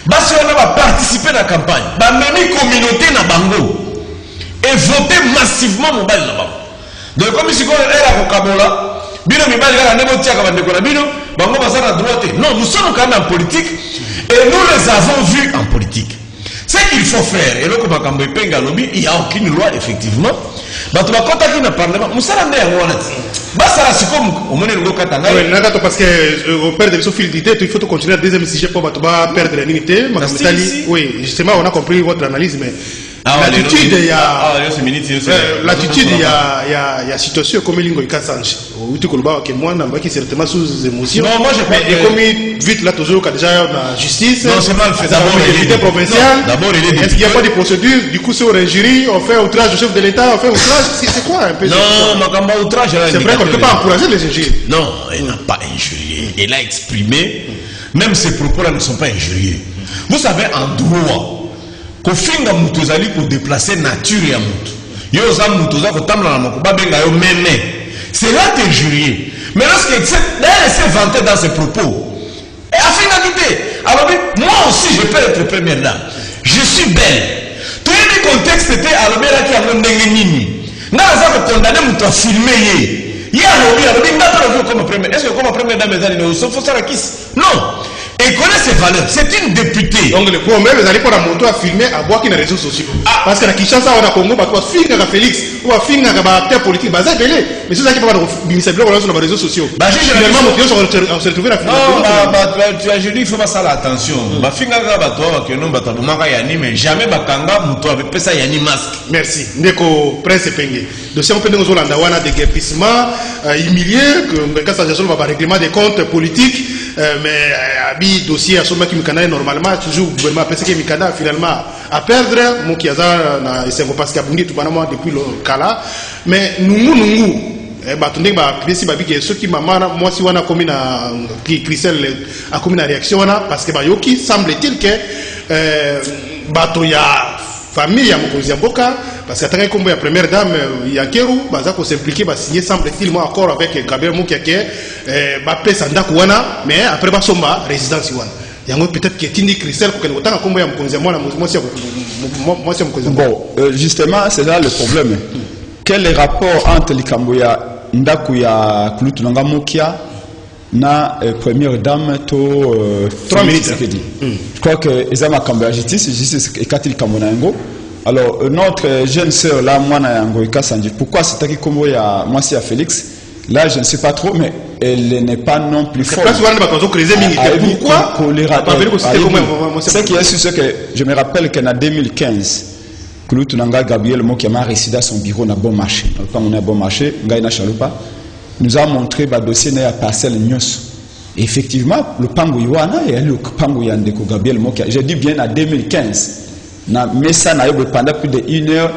Basiwana va participer à la campagne. La même communauté na Bango. Et voter massivement mon bal là-bas. Donc comme si on est à Kabola, bino mi bal là négocier avec des bino, bango basa à droite. Non, nous sommes quand même en politique et nous les avons vus en politique. Ce qu'il faut faire, et là comme Kambo Penga lobby, il n'y a aucune loi effectivement. Bah tu vas contacter le parlement, nous sommes là on a basa c'est comme au moment où Katanga. Oui, nagato parce que au père de fidélité, il faut continuer le deuxième sujet pour pas perdre l'unité. Oui, justement on a compris votre analyse mais l'attitude, il y a l'attitude, il y a situation comme il y a Kassange. Que moi, je suis certainement sous émotion. Non, moi, je comme vite là, toujours, déjà, la justice. Non, c'est mal fait. D'abord, il est provincial. D'abord, il est. Est-ce qu'il n'y a pas de procédure? Du coup, c'est au jury, on fait outrage au chef de l'État, on fait outrage. C'est quoi un peu? Non, ma outrage, c'est vrai qu'on ne peut pas encourager les injuriés. Non, il n'a pas injurié. Il a exprimé, même ses propos-là ne sont pas injuriés. Vous savez, en droit, kofinga mutu ezali ko déplacer nature ya mutu yo za mutu za ko tamla na moko babenga yo meme c'est là t'injurier mais lorsque elle s'est vantée dans ses propos et afinga quitté alors moi aussi je peux être première dame je suis belle tout le contexte était alors là qui a ndenge nini na za ko condamner mutu a filmer ye ya lobi ngapa comme première est-ce que comme première dame ezali no so faut ça la kiss non. Et connaît ses valeurs. C'est une députée. Donc le problème, vous allez pour la moto à filmer à boire qui les réseaux sociaux. Ah. Parce que la Kinshasa, on a Congo, on va filmer à Félix, on va filmer à acteur politique. Bah ça belé. Mais c'est ça qui va avoir sur les réseaux sociaux. Bah finalement, on se retrouve à filmer. Non, tu as dit il faut pas ça l'attention. Bah filmer à toi que non bah t'as pas yani mais jamais bakanga moto avec ça yani masque. Merci. Ndeko Prince Penge. Dossier on peut nous Hollanda wana de guerpissement humilié que quand ça se va règlement des comptes politiques. mais abi dossier à ce qui me canal normalement toujours gouvernement parce que me canal finalement à perdre mon qui hasard na c'est parce qu'il a bundi tout bonnement depuis le cas là mais nous batunde ba pesi ba biki ceux qui mamana moi si wana comme na Christelle a comme une réaction wana parce que ba yoki semble-t-il que bato ya famille ya mokonzi mboka parce que tant comme la première dame ya Keru baza ko s'impliquer ba signer semble-t-il moi accord avec Gabriel Mokiake ba pesa ndako wana mais après ba somba résidence wana yango peut-être que tindi Christelle ko kenotanga kombo ya mokonzi mwana moi si mokonzi bon justement c'est là le problème. Quel est le rapport entre les Kamboya Ndaku ya Kulutunanga Mokia na première dame to 3 minutes. Je crois que Ezama Kamboya justice et Katil Kambonango. Alors notre jeune sœur là moi na yango Ikasanji. Pourquoi c'est qui Kombo ya moi si à Félix? Là je ne sais pas trop mais elle n'est pas non plus forte. Pourquoi ce qui est sûr c'est que je me rappelle qu'en 2015 Kulutunanga Gabriel Mokiama résidé à son bureau na bon marché. Quand on a bon marché, Ngaina Chalupa nous a montré le dossier na parcelle Nyos. Effectivement, le pango Yoana et le pango Yandeko Gabriel Mokia. J'ai dit bien en 2015. Na messa na yobo pendant plus de 1 heure,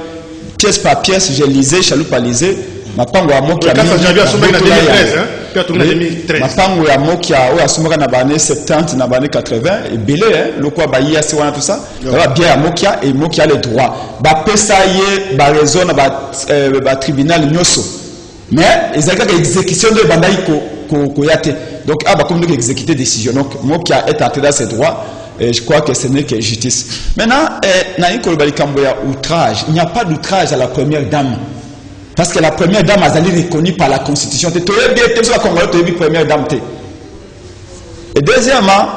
pièce par pièce, j'ai lisé, Chalupa lisé. Ma pango ya Mokia. Ça j'avais assumé en 2013, hein. Puis en 2013. Ma pango ya Mokia, ou assumé na bane 70, na bane 80, et belé, hein. Le quoi baïa c'est wana tout ça. Va bien à Mokia et Mokia les droits. Ba pesaye, ba raison, ba tribunal nyoso. Mais ils ont une exécution de bandaï ko yate. Donc ah bah comme nous exécuter décision. Donc Mokia est entré dans ses droits. Et je crois que ce n'est que justice. Maintenant, na ikolobali Kamboya outrage. Il n'y a pas d'outrage à la première dame. Parce que la première dame a été reconnue par la Constitution. Tu es bien, tu es Congolais, tu es la première dame. Et deuxièmement,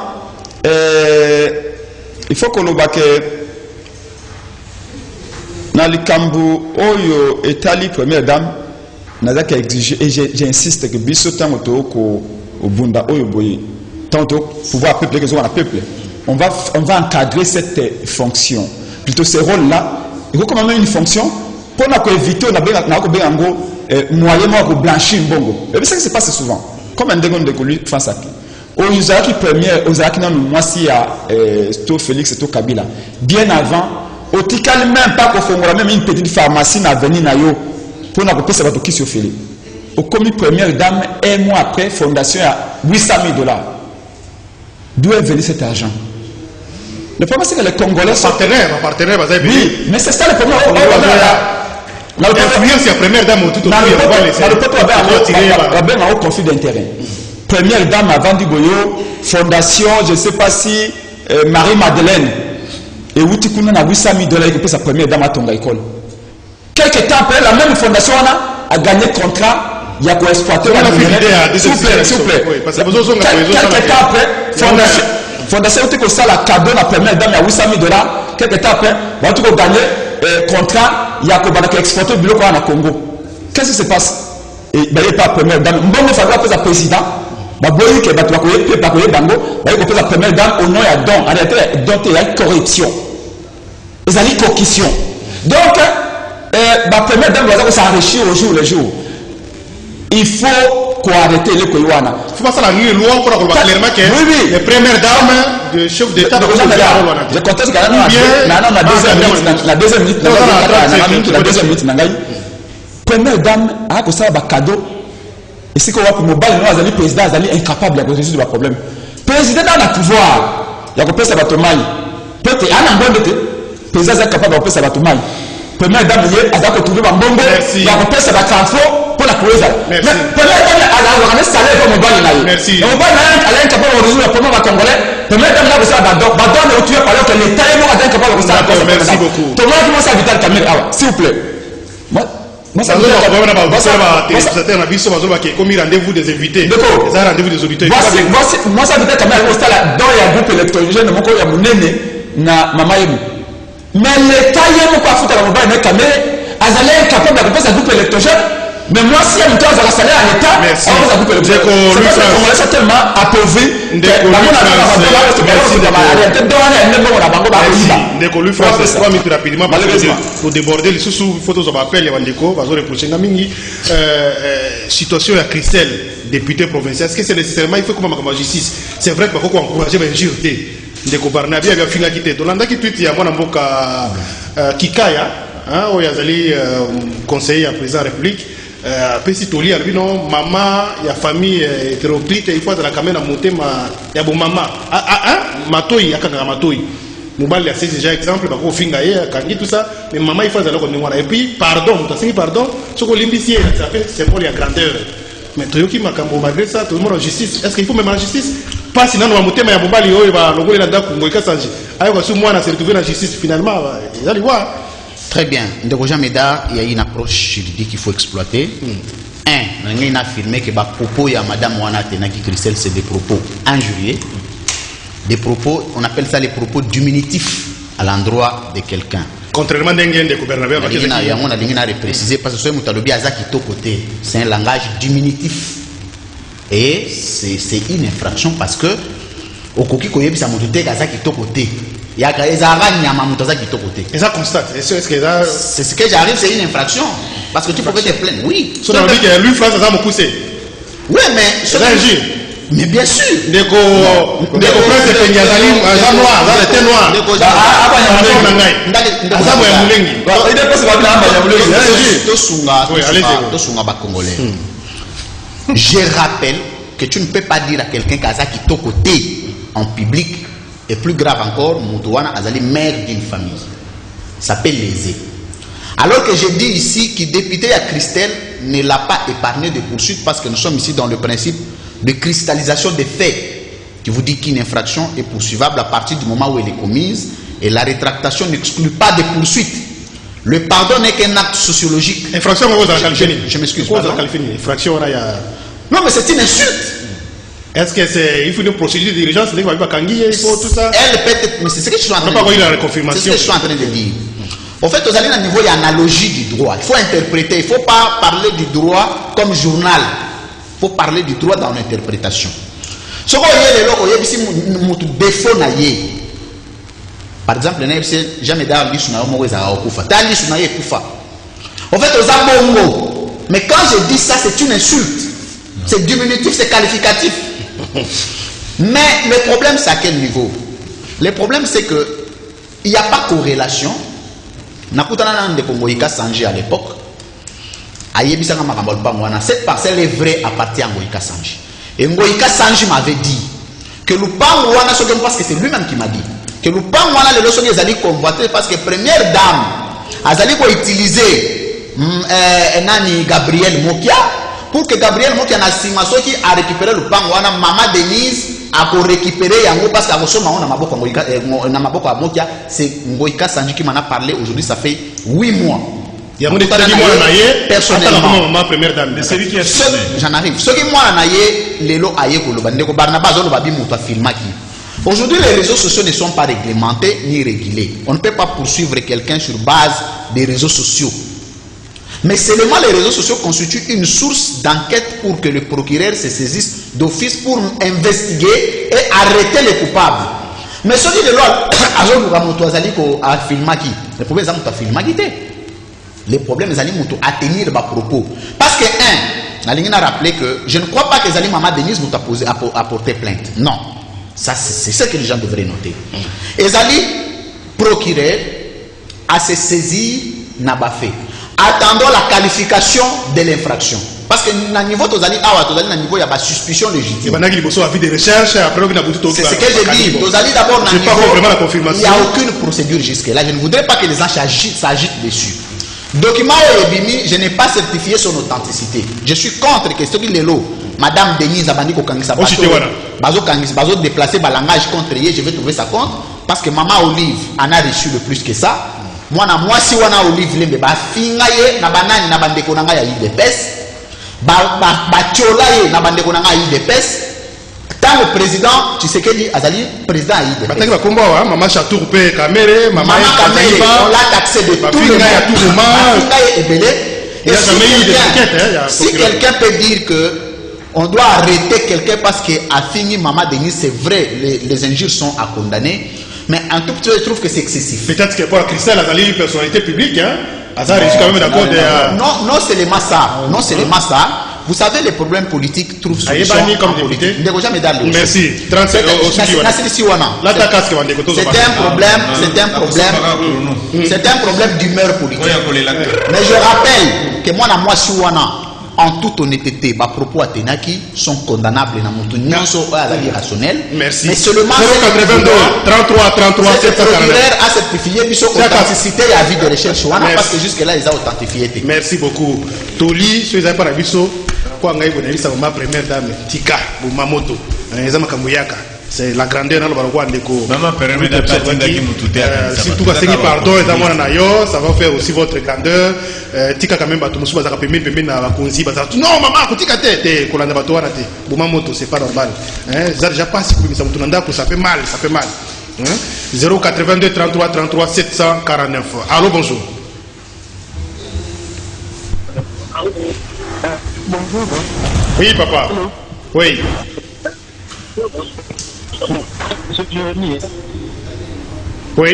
il faut que l'on voit que dans le Kambo, Oyo est la première dame, n'a pas exigé, et j'insiste que Bisso Tangoto au Bunda, Oyo Boye, tantôt pouvoir peupler que ce soit un peuple. On va encadrer cette fonction. Plutôt ce rôle-là, il faut quand même une fonction. Pour éviter, on a besoin de moyennement de blanchir un bongo. Et ça se passe souvent. Comme un dégon de Kolu face à qui. Au Yuzaki première, aux Akina, moi si à Félix et Kabila. Bien avant, au Tikal même pas qu'on même une petite pharmacie n'a venu na yo pour n'a pas ça va toquer sur Félix. Au commis première dame, un mois après, fondation à $800 000. D'où est venu cet argent? Le problème c'est que les Congolais sont partenaires, oui, mais c'est ça le problème. La première dame tout au conflit d'intérêt. Première dame a vendu Boyo, fondation, je ne sais pas si Marie-Madeleine et Outikuna na $800 000 que sa première dame à Tonga école. Quelques temps après, la même fondation a gagné contrat, il y a quoi exploiter la s'il vous plaît. Quelques temps après, fondation que ça la cadeau la première dame il y a $800 000. Quelques temps après, on va gagner contrat, il y a quoi exporter le Congo au Congo. Qu'est-ce qui se passe? Et il n'y a pas première dame. Bon, il faudra que le président, il y a la première dame au nom et don. En réalité, il y a une correction. Il y a une coquillon. Donc, la première dame doit s'enrichir au jour le jour. Il faut qu'on arrête les Koyouana. Il faut pas ça la loi pour avoir clairement que les premières dames de chef d'État. Je conteste que la deuxième minute, première dame a que ça un cadeau. Et si on va pour mobile, nous allons président, allons incapable de résoudre le problème. Président dans le pouvoir, il y a que ça va te mailler. Peut-être un bon été, président est capable de faire ça va te mailler. Première dame, elle a trouvé un bon il y a que ça va t'enfant pour la courir. Première dame, elle a organisé salaire pour mobile. Merci. Le mobile, elle est incapable de résoudre le problème congolais. Première dame, là, vous savez, Badon est tué alors que l'État est incapable de résoudre le problème. Merci beaucoup. Thomas, comment ça, Vital Kamel, s'il vous plaît. Moi, ça veut dire que comme rendez-vous des invités, c'est un rendez-vous des auditeurs. Moi, ça veut dire quand même dans le groupe électrogène, mon collègue Mounene, na Mamaïmou. Mais l'État est pas foutu à la mobile, mais Azalé est capable de faire un groupe électrogène. Mais moi, si elle me donne la salaire à l'État, on va groupe électrogène. On est tellement appauvri. Ndeko lui France 3 minutes rapidement parce que pour déborder les sous photos on appelle les Ndeko va reprocher ngamingi situation à Christelle député provincial. Est-ce que c'est nécessairement il faut comment ma justice? C'est vrai que beaucoup encourager l'injure Ndeko Barnaby avait fini quitter. Dolanda qui tweet ya mwana mboka Kikaya hein oyazali conseiller à président de la République pesi toli albino mama ya famille hétéroclite il faut la caméra monter ma ya bon mama matoi akanga matoi mobile ya c'est déjà exemple ba ko finga ye kangi tout ça mais maman il faut la ko et puis pardon mutasini pardon soko limbisier ça fait symbole ya grandeur mais toyoki makambo malgré ça tout le monde en justice est-ce qu'il faut même en justice pas sinon on va monter ya mobile yo ba longola na ndako ngoika sanji ayo ko su mwana se retrouver na justice finalement ils allez voir. Très bien. Ndeko Jean Médard, il y a une approche juridique qu'il faut exploiter. On a affirmé que les propos de Mme Wana Tenaki Christelle, c'est des propos injurieux. Des propos, on appelle ça les propos diminutifs à l'endroit de quelqu'un. Contrairement à Ndenge de gouvernement, on a précisé parce que c'est un langage diminutif. Et c'est une infraction parce que au Koki Koyebi Samoudouté Gazaki Tokote. Il y a des et ça constate. C'est ce que j'arrive, c'est une infraction. Parce que tu peux te plaindre. Oui. On dit que lui, France, ça m'a poussé. Oui, mais. C'est injure. Mais bien sûr. Ndeko Prince de Penyazali, un noir, ça était noir. Je rappelle que tu ne peux pas dire à quelqu'un qui est au côté en public. Et plus grave encore, Moutouana Azali, mère d'une famille. Ça peut léser. Alors que je dis ici que député à Christelle ne l'a pas épargné de poursuites parce que nous sommes ici dans le principe de cristallisation des faits qui vous dit qu'une infraction est poursuivable à partir du moment où elle est commise et la rétractation n'exclut pas de poursuites. Le pardon n'est qu'un acte sociologique. Infraction, je m'excuse. Infraction, non, mais c'est une insulte. Est-ce que c'est il faut une procédure de diligence, il faut tout ça? Elle peut être, mais c'est ce que je suis en train de dire. C'est ce que je suis en train de dire. En fait, aux allez à un niveau, il y a analogie du droit. Il faut interpréter. Il ne faut pas parler du droit comme journal. Il faut parler du droit dans l'interprétation. Ce qu'on y a, c'est un défaut. Par exemple, jamais dans l'issue, en fait, aux abongo. Mais quand je dis ça, c'est une insulte. C'est diminutif, c'est qualificatif. Mais le problème, c'est à quel niveau? Le problème, c'est que il n'y a pas corrélation. À l'époque, cette parcelle est vraie appartient à Ngoïka Sanji. Et Ngoïka Sanji m'avait dit que le Pangouana, parce que c'est lui-même qui m'a dit que le Pangouana, les leçons qu'ils allaient convoiter parce que première dame, elle allait utiliser Gabriel Mokia. Pour que Gabriel Mokia a récupéré le Pangouana, Maman Denise a récupéré Yango parce qu'à Rosso Mahon n'a pas Mokia, c'est Ngoïka Sanji qui m'en a parlé aujourd'hui, ça fait 8 mois. Il y a des personnellement, ma première dame, c'est lui qui est j'en arrive. Ce qui moi les lots aïe Kolobandeko Barnabas Babi Mouta Filmaki. Aujourd'hui, les réseaux sociaux ne sont pas réglementés ni régulés. On ne peut pas poursuivre quelqu'un sur base des réseaux sociaux. Mais seulement les réseaux sociaux constituent une source d'enquête pour que le procureur se saisisse d'office pour investiguer et arrêter les coupables. Mais ce qui est là, le problème les problèmes à tenir leurs propos. Parce que, a rappelé que je ne crois pas que Zali Maman Denise nous a porté plainte. Non. Ça, c'est ce que les gens devraient noter. Et Zali, procureur, a se saisi n'a pas fait. Attendons la qualification de l'infraction. Parce que à niveau Tozali, il y a une suspicion légitime. C'est ce que je dis. Tozali d'abord, il n'y a aucune procédure jusque-là. Je ne voudrais pas que les gens s'agitent dessus. Document Ebimi, je n'ai pas certifié son authenticité. Je suis contre que ce qui est là. Madame Denise Abandiko Kangisa Bazo déplacer le langage contre elle, je vais trouver ça compte. Parce que Maman Olive en a reçu le plus que ça. Moi si wana Olive lembe ba finga ye na banani na bandeko nanga ya IDPS ba chola ye na bandeko nanga ya IDPS tant le président tu sais que dit Azali président IDPS bataki ba kombo wa Maman Chatour pe Kamere Maman Kamere on l'a taxé de tout le monde à tout moment si quelqu'un peut dire que on doit arrêter quelqu'un parce que a fini Maman Denise, c'est vrai les injures sont à condamner. Mais un tout petit peu, je trouve que c'est excessif. Peut-être que pour Christelle, elle a une personnalité publique, hein. Elle a réussi quand même d'accord de... Non, c'est les massas. Non, c'est les massas. Vous savez, les problèmes politiques trouvent solution comme député. Merci. 30 c'est un problème d'humeur politique. Mais je rappelle que moi, moi, en toute honnêteté, les propos à Tenaki sont condamnables dans mon à la vie rationnelle. Merci. Mais seulement 082 33 c'est à certifier l'authenticité et avis de recherche parce que jusque-là, ils ont authentifié. Merci beaucoup. Toli, je suis pas ma première dame, Tika Bumamoto. C'est la grandeur dans le baroque de Maman permet surtout quand c'est pardon, ça va faire aussi votre grandeur. Tika quand même, non, maman, Tika te, Kolanda Batoana te. Bumamoto, c'est pas normal. Ça déjà pas si ça fait mal, ça fait mal. 082 33 749. Allô, bonjour. Bonjour. Oui, papa. Hello. Oui. C'est Jérémy. Oui.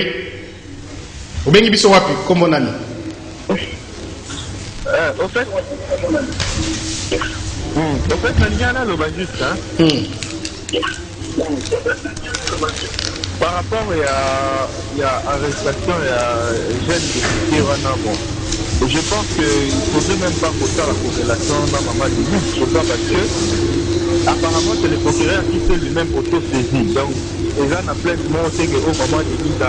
Au bien, il wapi comme mon ami. Au fait, Naniana le juste, hein. Par rapport à arrestation et à jeune député, bon. Je pense qu'il ne faudrait même pas faire la corrélation dans Maman de nous. Je crois parce que apparemment c'est le procureur qui fait lui-même auto-saisi. Donc les gens ont plein de monde que au moment de nous a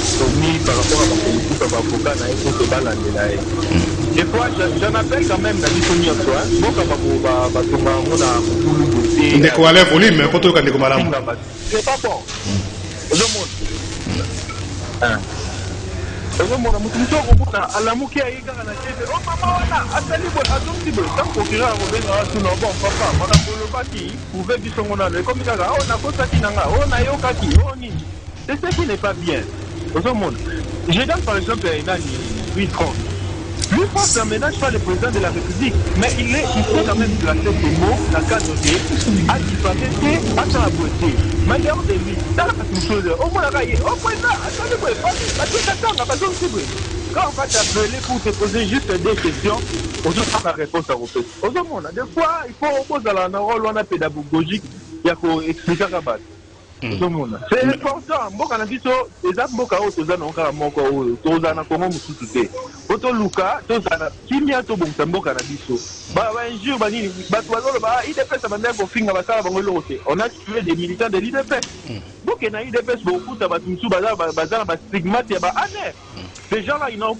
soumis par rapport à la politique à l'avocat dans les débats là. Des fois j'en appelle quand même dans l'histoire de soi. Bon quand on a voulu voter. On décolle le volume mais pas tout quand décolle. C'est pas bon. Tout le monde. Ozomona mutumso okubuna alamuki ayiganga na chete oh mama wana asali bo azomtibo tant procureur akobenga asuna bon papa makambolobaki pouve bisongo na le comme kaka oh nakosaki nanga oh nayokaki oh nini c'est ce qui n'est pas bien ozomona je donne par exemple nani Louis France. Lui France n'aménage pas le président de la République mais il faut quand même placer des mots la cadre de à diffamer à sa beauté manière de lui dans la chose au moins au président attendez quand on va t'appeler pour te poser juste des questions on ne pas la réponse à refaire aux hommes des fois il faut poser la rôle on a pédagogique il y a pour expliquer la base. C'est important. Mboka na biso eza mboka o toza na okala moko o toza na Kongo mususu te. Oto luka toza na kimia to bonga mboka na biso. Ba injure ba nini ba twalo ba IDPS banda ko finga basala bango lote. On a tué des militants de l'IDPS. Mboka na IDPS beaucoup ta batumsu bazala ba stigmate ya ba aner. Ces gens là ils n'ont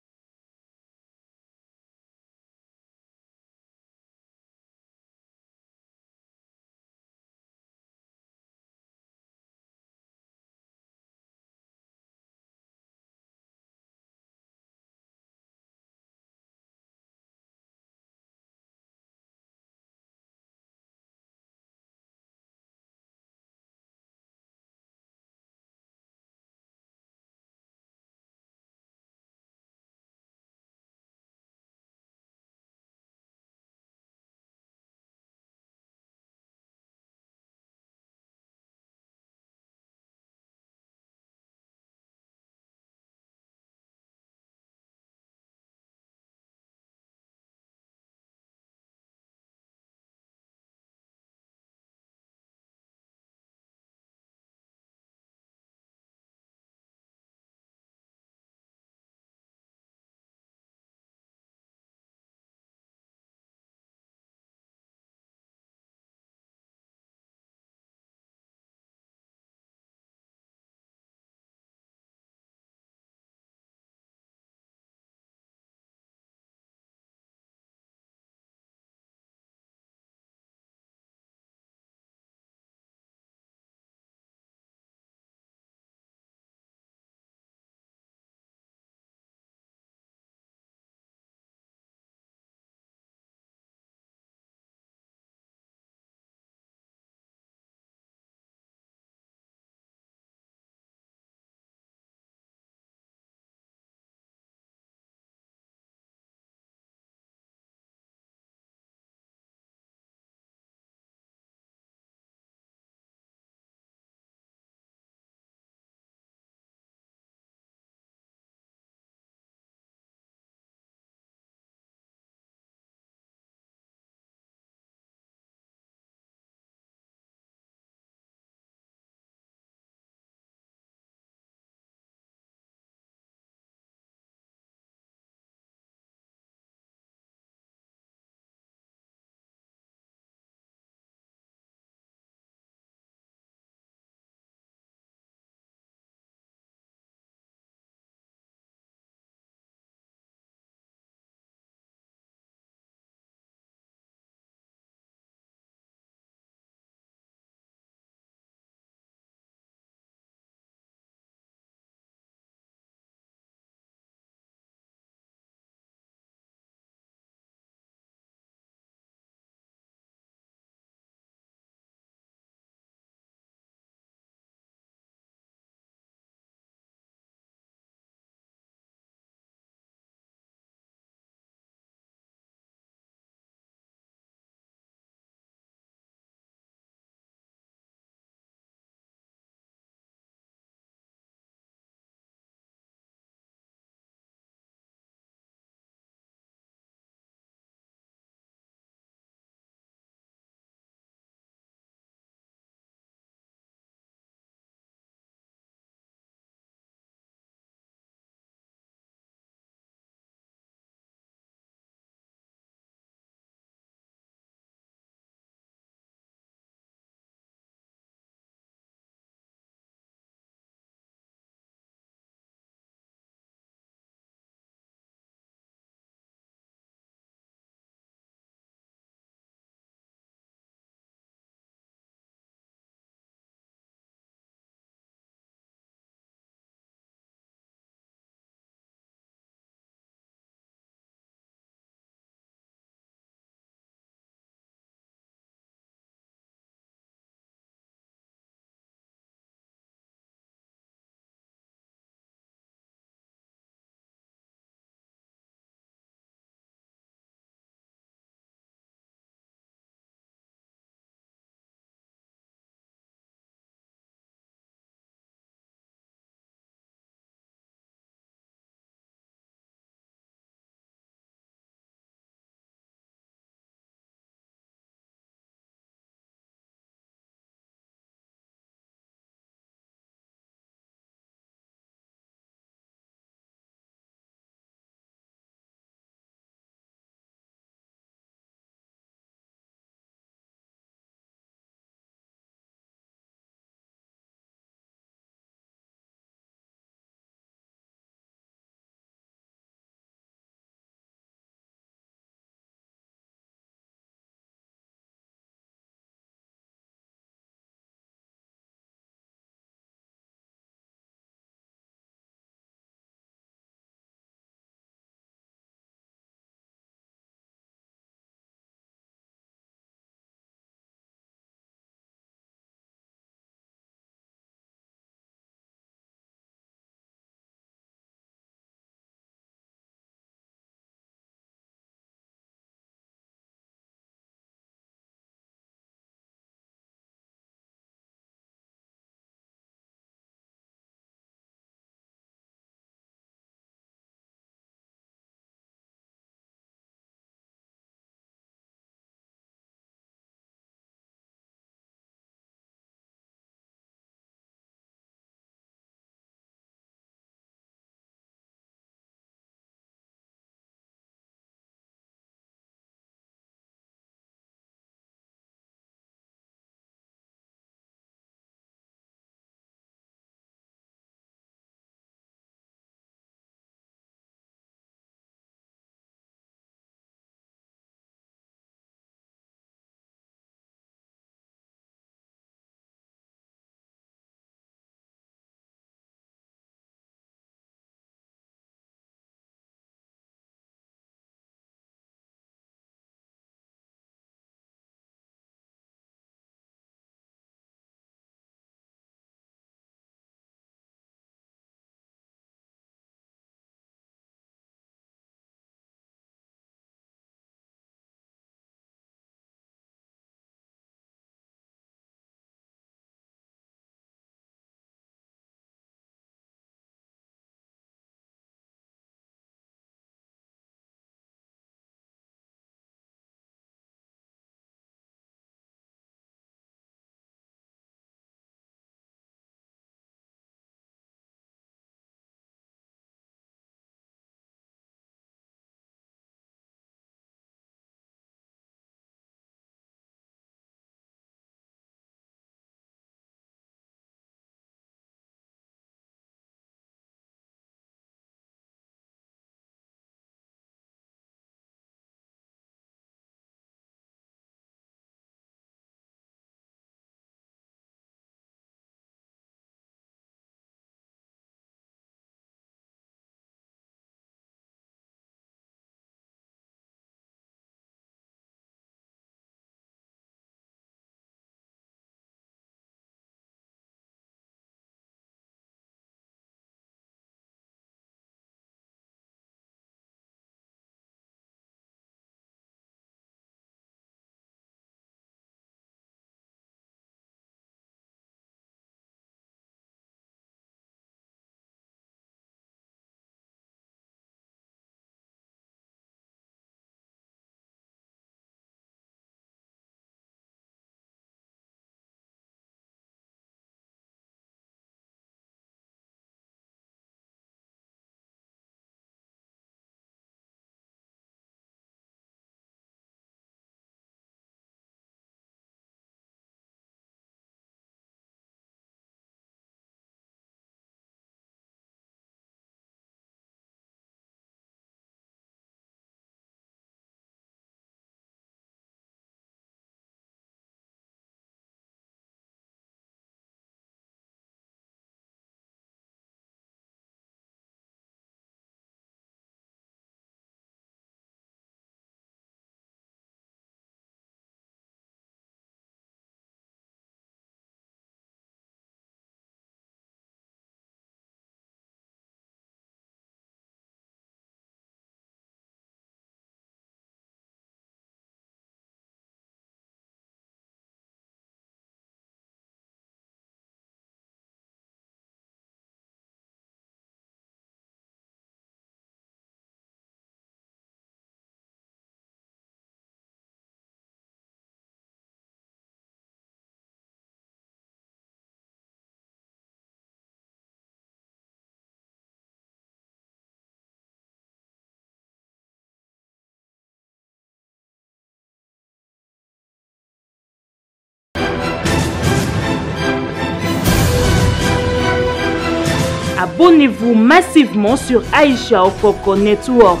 Abonnez-vous massivement sur Aïcha Okoko Network.